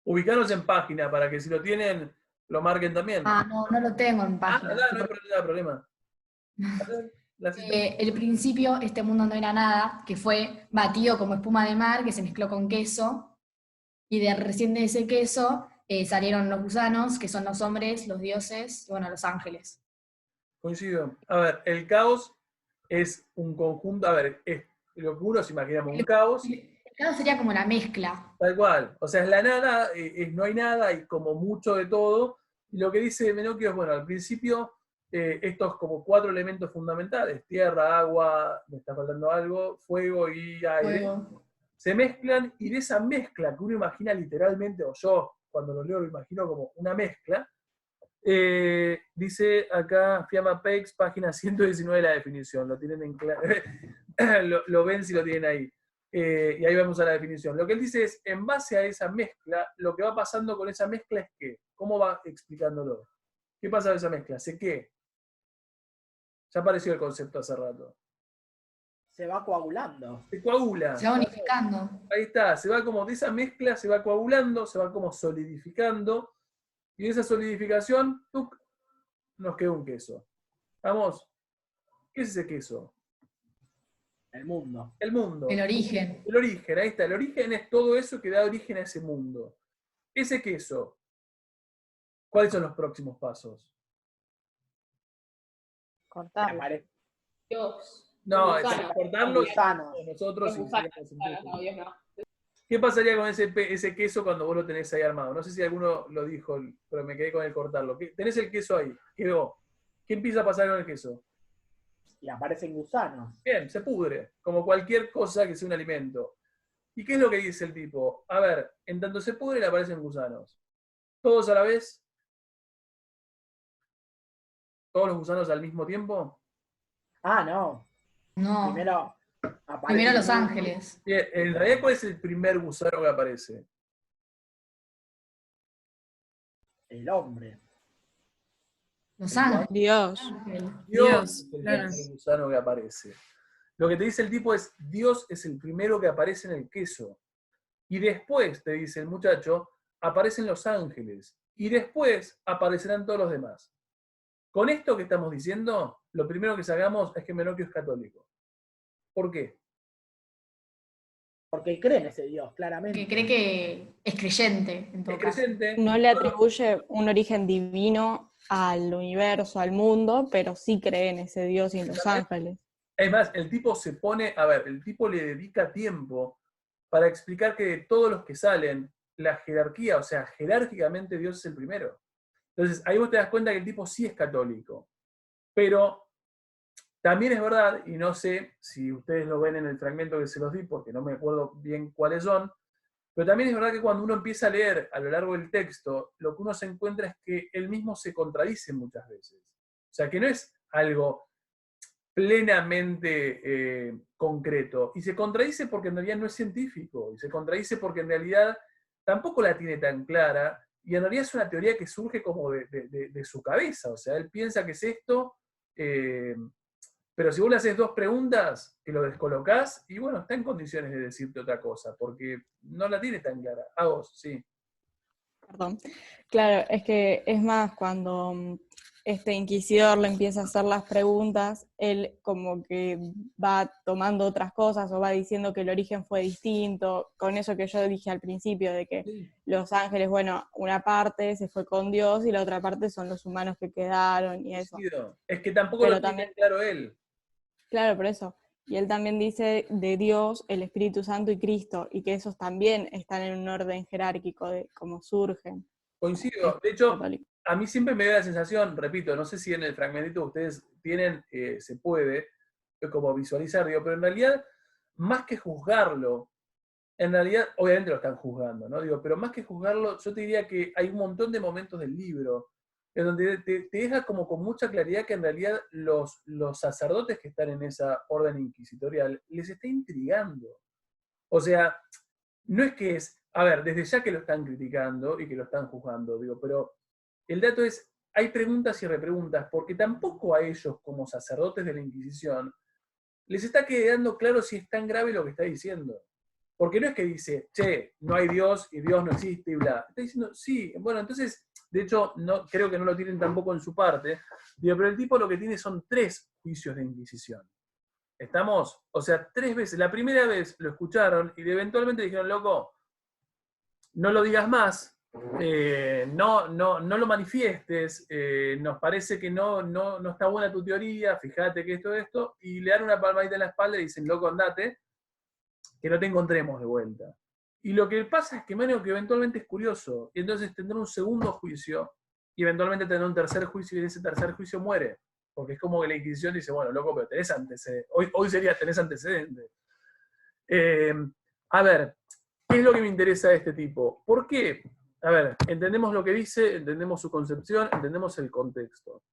Ubicaros en página para que si lo tienen, lo marquen también. No lo tengo en página. No hay problema. El principio, este mundo no era nada, que fue batido como espuma de mar, que se mezcló con queso, y recién de ese queso salieron los gusanos, que son los hombres, los dioses, y bueno, los ángeles. Coincido. A ver, el caos es un conjunto, a ver, es lo que uno se imagina como un caos. El caos sería como la mezcla. Tal cual. O sea, es la nada, no hay nada, hay como mucho de todo. Y lo que dice Menocchio es, bueno, al principio, estos como 4 elementos fundamentales, tierra, agua, me está faltando algo, fuego y aire, se mezclan, y de esa mezcla que uno imagina literalmente, o yo cuando lo leo lo imagino como una mezcla, dice acá Fiamma Peix, página 119 de la definición, lo tienen en claro, lo ven si lo tienen ahí. Y ahí vamos a la definición. Lo que él dice es, en base a esa mezcla, lo que va pasando con esa mezcla es ¿qué? ¿Cómo va explicándolo? ¿Qué pasa con esa mezcla? ¿Se qué? Ya apareció el concepto hace rato. Se va coagulando. Se coagula. Se va unificando. Ahí está, se va como de esa mezcla, se va coagulando, se va como solidificando, y de esa solidificación, ¡tuc!, nos queda un queso. ¿Vamos? ¿Qué es ese queso? El mundo. El mundo. El origen. El origen, ahí está. El origen es todo eso que da origen a ese mundo. Ese queso, ¿cuáles son los próximos pasos? Cortarlo. Dios. No, Gusano. cortarlo Gusano. nosotros. Los gusanos. No, Dios no. ¿Qué pasaría con ese queso cuando vos lo tenés ahí armado? No sé si alguno lo dijo, pero me quedé con el cortarlo. Tenés el queso ahí, quedó. ¿Qué empieza a pasar con el queso? Y aparecen gusanos. Bien, se pudre, como cualquier cosa que sea un alimento. ¿Y qué es lo que dice el tipo? A ver, en tanto se pudre le aparecen gusanos. ¿Todos a la vez? todos los gusanos al mismo tiempo? Ah, no. No, Primero aparece primero Los Ángeles. Bien, en realidad, ¿cuál es el primer gusano que aparece? el hombre. Los Ángeles. Dios. Dios es el claro. primer gusano que aparece. Lo que te dice el tipo es, Dios es el primero que aparece en el queso. Y después, te dice el muchacho, aparecen los ángeles. Y después aparecerán todos los demás. Con esto que estamos diciendo, lo primero que sacamos es que Menocchio es católico. ¿Por qué? Porque cree en ese Dios, claramente. Que cree que es creyente, en todo Es caso. creyente. No le atribuye un origen divino al universo, al mundo, pero sí cree en ese Dios y en los ángeles. Es más, el tipo se pone, a ver, el tipo le dedica tiempo para explicar que de todos los que salen, la jerarquía, o sea, jerárquicamente Dios es el primero. Entonces, ahí vos te das cuenta que el tipo sí es católico. Pero también es verdad, y no sé si ustedes lo ven en el fragmento que se los di, porque no me acuerdo bien cuáles son, pero también es verdad que cuando uno empieza a leer a lo largo del texto, lo que uno se encuentra es que él mismo se contradice muchas veces. O sea, que no es algo plenamente concreto. Y se contradice porque en realidad no es científico, y se contradice porque en realidad tampoco la tiene tan clara, y en realidad es una teoría que surge como de su cabeza. O sea, él piensa que es esto, pero si vos le haces dos preguntas, que lo descolocás, y bueno, está en condiciones de decirte otra cosa, porque no la tiene tan clara. A vos, sí. Perdón. Claro, es que es más, cuando este inquisidor le empieza a hacer las preguntas, él como que va tomando otras cosas o va diciendo que el origen fue distinto, con eso que yo dije al principio, de que los ángeles, bueno, una parte se fue con Dios y la otra parte son los humanos que quedaron y eso. Es que tampoco Pero lo tiene también, claro él. claro, por eso. Y él también dice de Dios, el Espíritu Santo y Cristo, y que esos también están en un orden jerárquico de cómo surgen. Coincido. De hecho, Católico. a mí siempre me da la sensación, repito, no sé si en el fragmentito ustedes tienen, se puede como visualizar, digo, pero en realidad, más que juzgarlo, en realidad, obviamente lo están juzgando, ¿no? Digo, pero más que juzgarlo, yo te diría que hay un montón de momentos del libro en donde te deja como con mucha claridad que en realidad los sacerdotes que están en esa orden inquisitorial les está intrigando. O sea, no es que es, a ver, desde ya que lo están criticando y que lo están juzgando, digo, pero el dato es, hay preguntas y repreguntas, porque tampoco a ellos, como sacerdotes de la Inquisición, les está quedando claro si es tan grave lo que está diciendo. Porque no es que dice, che, no hay Dios y Dios no existe y bla. Está diciendo, sí, bueno, entonces, de hecho, no, creo que no lo tienen tampoco en su parte, digo, pero el tipo lo que tiene son 3 juicios de Inquisición. ¿Estamos? O sea, 3 veces. La primera vez lo escucharon y eventualmente dijeron, loco, no lo digas más, no lo manifiestes, nos parece que no está buena tu teoría, fíjate que esto, y le dan una palmadita en la espalda y dicen, loco, andate, que no te encontremos de vuelta. Y lo que pasa es que Menocchio eventualmente es curioso, y entonces tendrá un segundo juicio, y eventualmente tendrá un tercer juicio, y en ese tercer juicio muere. Porque es como que la Inquisición dice, bueno, loco, pero tenés antecedentes. Hoy sería tenés antecedentes. A ver, ¿qué es lo que me interesa de este tipo? ¿Por qué? A ver, entendemos lo que dice, entendemos su concepción, entendemos el contexto.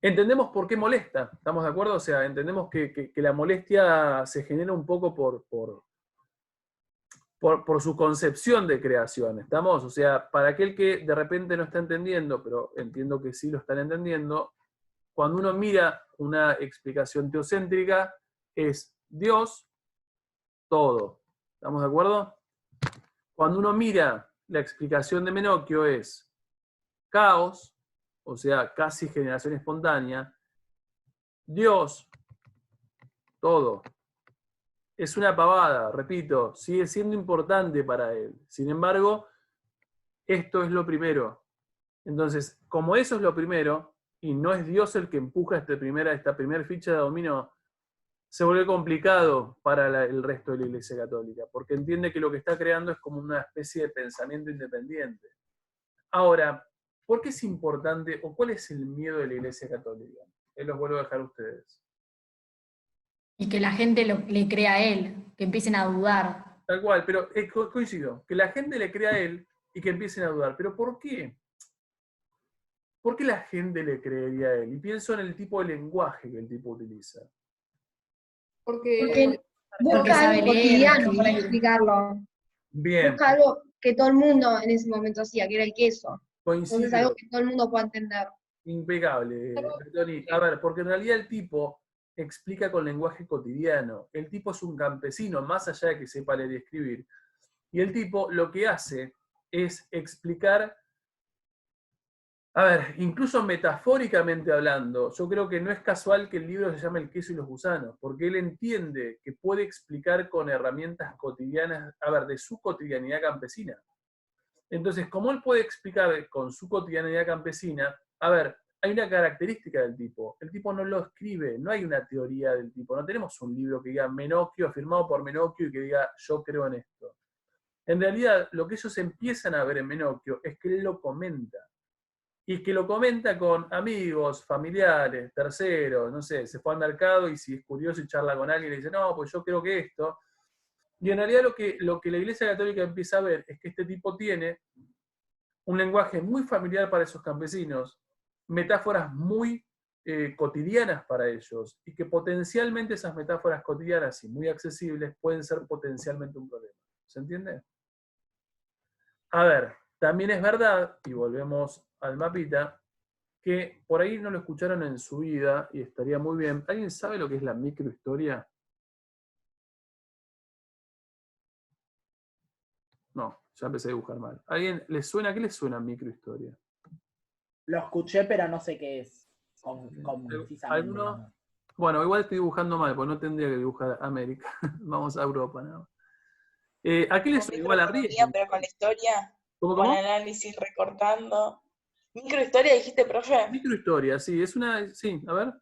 Entendemos por qué molesta, ¿estamos de acuerdo? O sea, entendemos que la molestia se genera un poco por su concepción de creación, ¿estamos? O sea, para aquel que de repente no está entendiendo, pero entiendo que sí lo están entendiendo, cuando uno mira una explicación teocéntrica, es Dios, todo. ¿Estamos de acuerdo? Cuando uno mira la explicación de Menocchio es caos, o sea, casi generación espontánea, Dios, todo. Es una pavada, repito, sigue siendo importante para él. Sin embargo, esto es lo primero. Entonces, como eso es lo primero, y no es Dios el que empuja esta primera ficha de dominó, se vuelve complicado para el resto de la Iglesia Católica, porque entiende que lo que está creando es como una especie de pensamiento independiente. Ahora, ¿por qué es importante, o cuál es el miedo de la Iglesia Católica? Los vuelvo a dejar a ustedes. Y que la gente le crea a él, que empiecen a dudar. Tal cual, pero coincido, que la gente le crea a él y que empiecen a dudar. ¿Pero por qué? ¿por qué la gente le creería a él? Y pienso en el tipo de lenguaje que el tipo utiliza. Porque Porque busca sabe algo leer, cotidiano para escribir. explicarlo. Bien, Busca algo que todo el mundo en ese momento hacía, que era el queso. Entonces coincido. algo que todo el mundo pueda entender. Impecable, Tony. A ver, porque en realidad el tipo explica con lenguaje cotidiano. El tipo es un campesino, más allá de que sepa leer y escribir. Y el tipo lo que hace es explicar, a ver, incluso metafóricamente hablando, yo creo que no es casual que el libro se llame El queso y los gusanos, porque él entiende que puede explicar con herramientas cotidianas, a ver, de su cotidianidad campesina. Entonces, como él puede explicar con su cotidianidad campesina, a ver, hay una característica del tipo. El tipo no lo escribe, no hay una teoría del tipo. No tenemos un libro que diga Menocchio, firmado por Menocchio, y que diga yo creo en esto. En realidad, lo que ellos empiezan a ver en Menocchio es que él lo comenta. Y que lo comenta con amigos, familiares, terceros, no sé, se fue al mercado y si es curioso y charla con alguien y dice, no, pues yo creo que esto. Y en realidad lo que la Iglesia Católica empieza a ver es que este tipo tiene un lenguaje muy familiar para esos campesinos, metáforas muy cotidianas para ellos, y que potencialmente esas metáforas cotidianas y muy accesibles pueden ser potencialmente un problema. ¿Se entiende? A ver, también es verdad, y volvemos al mapita, que por ahí no lo escucharon en su vida, y estaría muy bien. ¿Alguien sabe lo que es la microhistoria? No, ya empecé a dibujar mal. ¿Alguien les suena? ¿Qué les suena microhistoria? Lo escuché, pero no sé qué es. Concisamente. ¿Alguno? Digamos. Bueno, igual estoy dibujando mal, porque no tendría que dibujar América. Vamos a Europa, ¿no? ¿A qué le suena igual a Microeconomía, pero con la historia, ¿Cómo, con cómo? análisis, recortando. Microhistoria, dijiste, profe. Microhistoria, sí, es una. Sí, a ver.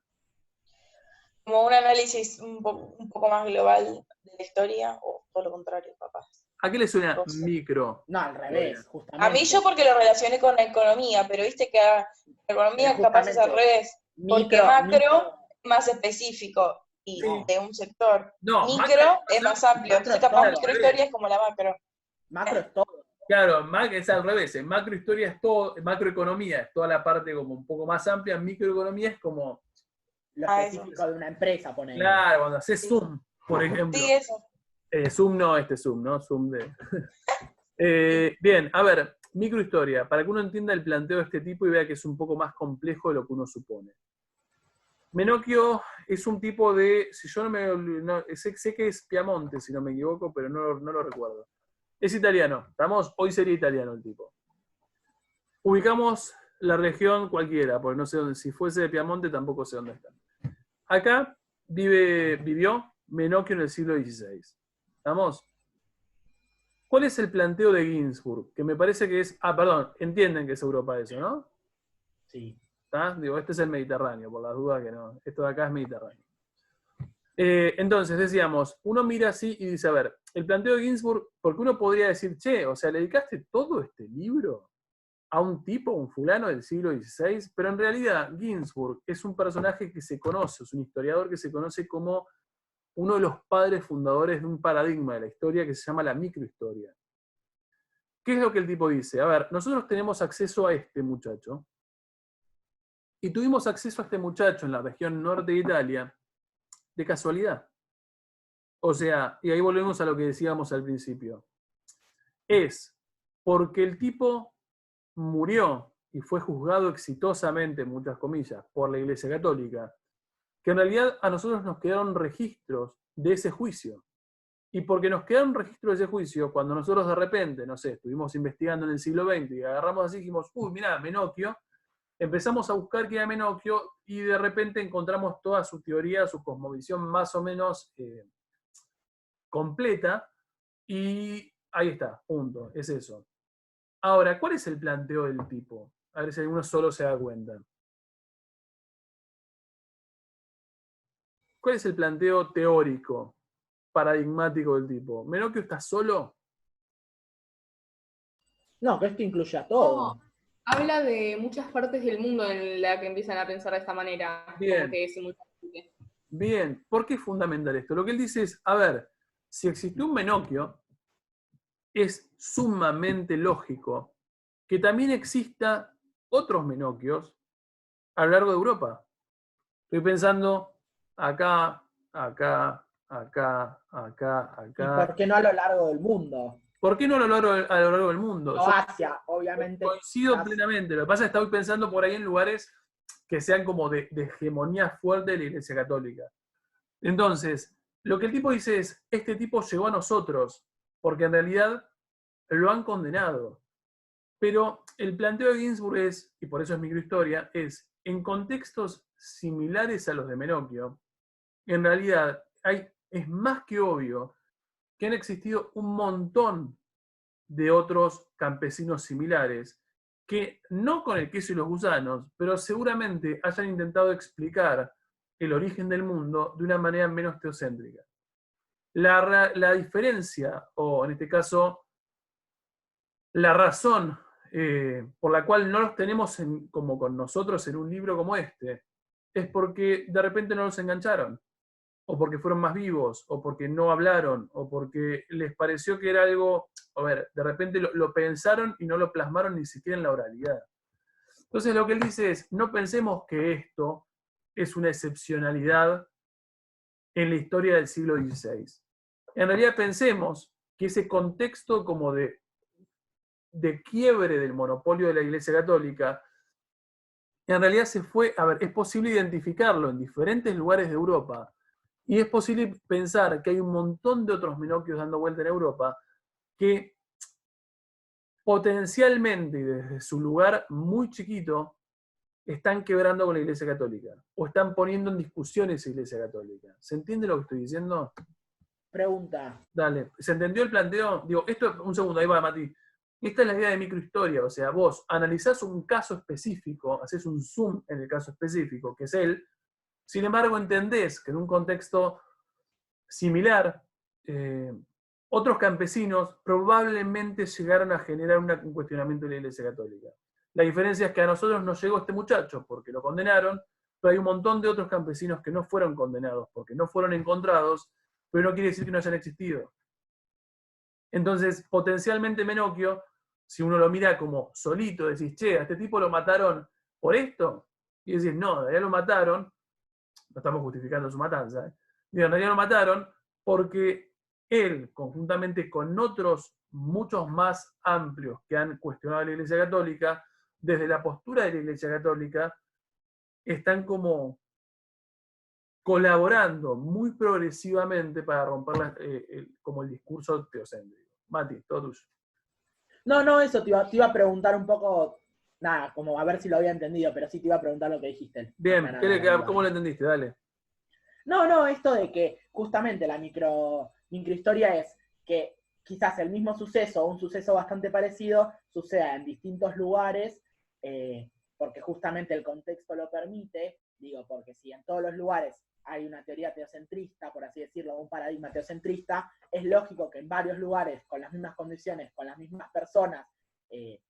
Como un análisis un poco más global de la historia, o todo lo contrario, capaz. ¿A qué le suena No sé. micro? No, al revés, justamente. A mí yo porque lo relacioné con la economía, pero viste que la economía Pero capaz es al justamente, revés, porque macro es más específico y Sí. de un sector. No, Micro es más amplio, macro entonces es capaz todo, microhistoria es como la macro. Macro es todo. Claro, es al revés. En macrohistoria es todo, macroeconomía es toda la parte como un poco más amplia, microeconomía es como. Lo específico de una empresa, ponele. Claro, cuando haces Zoom, por ejemplo. Sí, eso. Zoom no, Zoom, ¿no? Zoom de. Bien, a ver, microhistoria, para que uno entienda el planteo de este tipo y vea que es un poco más complejo de lo que uno supone. Menocchio es un tipo de, si yo sé que es Piamonte, si no me equivoco, pero no lo recuerdo. Es italiano, ¿estamos? Hoy sería italiano el tipo. Ubicamos la región cualquiera, porque no sé dónde, si fuese de Piamonte tampoco sé dónde está. Acá vivió Menocchio en el siglo XVI. ¿Estamos? ¿Cuál es el planteo de Ginsburg? Que me parece que es... perdón, entienden que es Europa eso, ¿no? Sí. ¿Está? Digo, este es el Mediterráneo, por las dudas que no. Esto de acá es Mediterráneo. Entonces, decíamos, uno mira así y dice, a ver, el planteo de Ginsburg, porque uno podría decir, che, o sea, ¿le dedicaste todo este libro a un tipo, un fulano del siglo XVI? Pero en realidad, Ginsburg es un personaje que se conoce, es un historiador que se conoce como uno de los padres fundadores de un paradigma de la historia que se llama la microhistoria. ¿Qué es lo que el tipo dice? A ver, nosotros tenemos acceso a este muchacho, y tuvimos acceso a este muchacho en la región norte de Italia de casualidad. O sea, y ahí volvemos a lo que decíamos al principio. Es porque el tipo murió y fue juzgado exitosamente, en muchas comillas, por la Iglesia Católica, que en realidad a nosotros nos quedaron registros de ese juicio. Y porque nos quedaron registros de ese juicio, cuando nosotros de repente, no sé, estuvimos investigando en el siglo XX y agarramos así y dijimos, uy, mirá, Menocchio, empezamos a buscar quién era Menocchio y de repente encontramos toda su teoría, su cosmovisión más o menos completa, y ahí está, punto, es eso. Ahora, ¿cuál es el planteo del tipo? A ver si alguno solo se da cuenta. ¿Cuál es el planteo teórico, paradigmático del tipo? ¿Menocchio está solo? No, que esto incluye a todo. No, habla de muchas partes del mundo en la que empiezan a pensar de esta manera. Bien. Como que simultáneamente. Bien, ¿por qué es fundamental esto? Lo que él dice es, a ver, si existió un Menocchio, es sumamente lógico que también exista otros Menocchios a lo largo de Europa. Estoy pensando acá, acá, acá, acá, ¿Y acá. por qué no a lo largo del mundo? ¿Por qué no a lo largo del mundo? No Yo Asia, obviamente. coincido Asia. plenamente. Lo que pasa es que estoy pensando por ahí en lugares que sean como de hegemonía fuerte de la Iglesia Católica. Entonces, lo que el tipo dice es, este tipo llegó a nosotros, porque en realidad lo han condenado. Pero el planteo de Ginsburg es, y por eso es microhistoria, es, en contextos similares a los de Menocchio, en realidad es más que obvio que han existido un montón de otros campesinos similares que no con el queso y los gusanos, pero seguramente hayan intentado explicar el origen del mundo de una manera menos teocéntrica. La diferencia, o en este caso, la razón por la cual no los tenemos como con nosotros en un libro como este, es porque de repente no los engancharon, o porque fueron más vivos, o porque no hablaron, o porque les pareció que era algo, a ver, de repente lo pensaron y no lo plasmaron ni siquiera en la oralidad. Entonces lo que él dice es, no pensemos que esto es una excepcionalidad en la historia del siglo XVI. En realidad pensemos que ese contexto como de quiebre del monopolio de la Iglesia Católica, en realidad se fue, a ver, es posible identificarlo en diferentes lugares de Europa, y es posible pensar que hay un montón de otros Menocchios dando vuelta en Europa que potencialmente y desde su lugar muy chiquito están quebrando con la Iglesia Católica o están poniendo en discusión esa Iglesia Católica. ¿Se entiende lo que estoy diciendo? Pregunta. Dale, ¿se entendió el planteo? Digo, esto, un segundo, ahí va, Mati. Esta es la idea de microhistoria, o sea, vos analizás un caso específico, haces un zoom en el caso específico, que es él, sin embargo entendés que en un contexto similar, otros campesinos probablemente llegaron a generar un cuestionamiento de la Iglesia Católica. La diferencia es que a nosotros nos llegó este muchacho porque lo condenaron, pero hay un montón de otros campesinos que no fueron condenados porque no fueron encontrados, pero no quiere decir que no hayan existido. Entonces, potencialmente Menocchio, si uno lo mira como solito, decís, che, a este tipo lo mataron por esto, y decís, no, en realidad lo mataron, no estamos justificando su matanza, en realidad lo mataron porque él, conjuntamente con otros muchos más amplios que han cuestionado a la Iglesia Católica, desde la postura de la Iglesia Católica, están como colaborando muy progresivamente para romper como el discurso teocéntrico. Mati, todo tuyo. No, eso te iba a preguntar un poco, nada, como a ver si lo había entendido, pero sí te iba a preguntar lo que dijiste. Bien, ¿cómo lo entendiste? Dale. No, esto de que justamente la microhistoria es que quizás el mismo suceso, o un suceso bastante parecido, suceda en distintos lugares, porque justamente el contexto lo permite, digo, porque si en todos los lugares hay una teoría teocentrista, por así decirlo, un paradigma teocentrista, es lógico que en varios lugares, con las mismas condiciones, con las mismas personas, que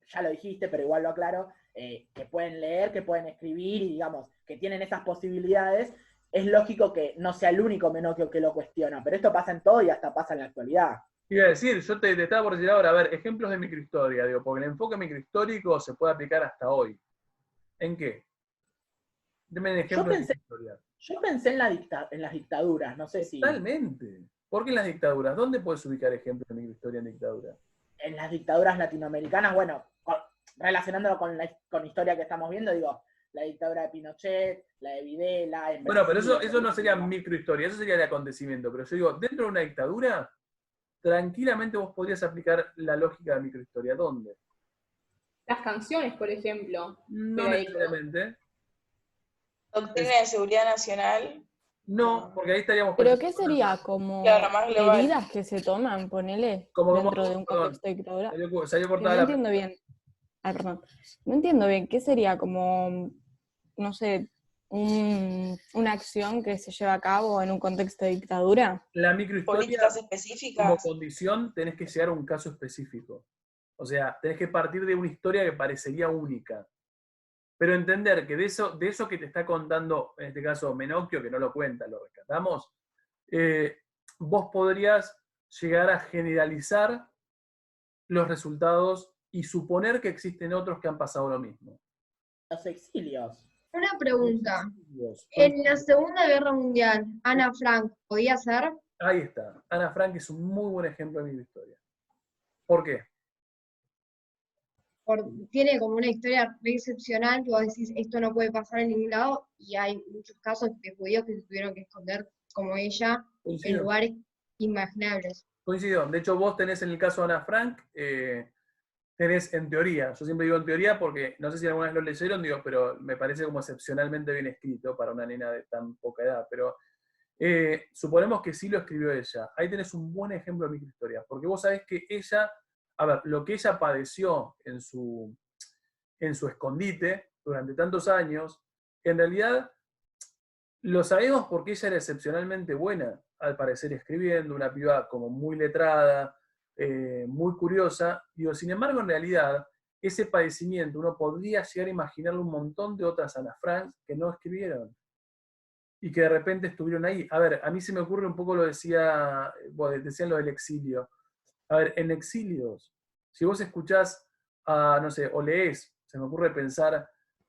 ya lo dijiste, pero igual lo aclaro, que pueden leer, que pueden escribir, y digamos, que tienen esas posibilidades, es lógico que no sea el único Menocchio que lo cuestiona, pero esto pasa en todo y hasta pasa en la actualidad. Iba a decir, yo te estaba por decir ahora, a ver, ejemplos de microhistoria, digo, porque el enfoque microhistórico se puede aplicar hasta hoy. ¿En qué? Deme un ejemplo de microhistoria. Yo pensé en las dictaduras, no sé si... Totalmente. ¿Por qué en las dictaduras? ¿Dónde puedes ubicar ejemplos de microhistoria en dictadura? En las dictaduras latinoamericanas, bueno, relacionándolo con historia que estamos viendo, digo, la dictadura de Pinochet, la de Videla... Bueno, pero eso no sería microhistoria, eso sería el acontecimiento. Pero yo digo, dentro de una dictadura, tranquilamente vos podrías aplicar la lógica de microhistoria. ¿Dónde? Las canciones, por ejemplo. No necesariamente. Doctrina de seguridad nacional. No, porque ahí estaríamos... ¿Pero qué sería? ¿Como medidas que se toman, ponele, dentro de un contexto de dictadura? No entiendo bien. Ay, perdón. No entiendo bien. ¿Qué sería? Como, no sé, una acción que se lleva a cabo en un contexto de dictadura. La microhistoria, políticas específicas. Como condición, tenés que llegar a un caso específico. O sea, tenés que partir de una historia que parecería única. Pero entender que de eso que te está contando, en este caso Menocchio, que no lo cuenta, lo rescatamos, vos podrías llegar a generalizar los resultados y suponer que existen otros que han pasado lo mismo. Los exilios. Una pregunta. Los En la Segunda Guerra Mundial, Ana Frank, ¿podía ser? Ahí está. Ana Frank es un muy buen ejemplo de mi historia. ¿Por qué? Tiene como una historia re excepcional que vos decís, esto no puede pasar en ningún lado, y hay muchos casos de judíos que se tuvieron que esconder como ella en Coincido. lugares inimaginables. Coincido. De hecho, vos tenés en el caso de Ana Frank, tenés en teoría, yo siempre digo en teoría porque no sé si alguna vez lo leyeron, digo, pero me parece como excepcionalmente bien escrito para una nena de tan poca edad, pero suponemos que sí lo escribió ella. Ahí tenés un buen ejemplo de microhistoria, porque vos sabés que ella, a ver, lo que ella padeció en su escondite durante tantos años, en realidad lo sabemos porque ella era excepcionalmente buena, al parecer escribiendo, una piba como muy letrada, muy curiosa. Digo, sin embargo, en realidad, ese padecimiento uno podría llegar a imaginarle un montón de otras Ana Frank que no escribieron y que de repente estuvieron ahí. A ver, a mí se me ocurre un poco decían lo del exilio. A ver, en exilios, si vos escuchás, no sé, o leés, se me ocurre pensar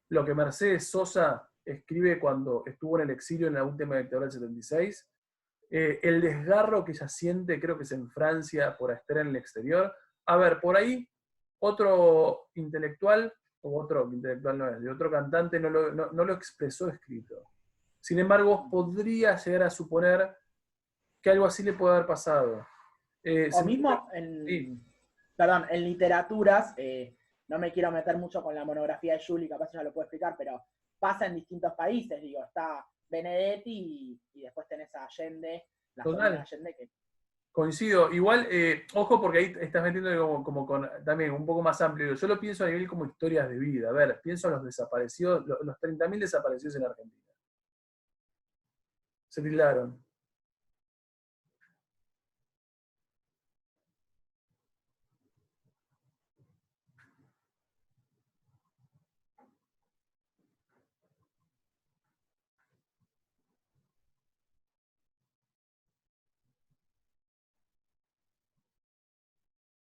lo que Mercedes Sosa escribe cuando estuvo en el exilio en la última dictadura del 76, el desgarro que ella siente, creo que es en Francia, por estar en el exterior. A ver, por ahí, otro intelectual, o otro intelectual no es, de otro cantante no lo expresó escrito. Sin embargo, podría llegar a suponer que algo así le puede haber pasado. O mismo en literaturas, no me quiero meter mucho con la monografía de Julie, capaz ya lo puedo explicar, pero pasa en distintos países, digo, está Benedetti y después tenés a Allende, la familia de Allende que... Coincido. Igual, ojo, porque ahí estás metiendo como con también un poco más amplio. Yo lo pienso a nivel como historias de vida. A ver, pienso en los desaparecidos, los 30.000 desaparecidos en Argentina. Se tildaron.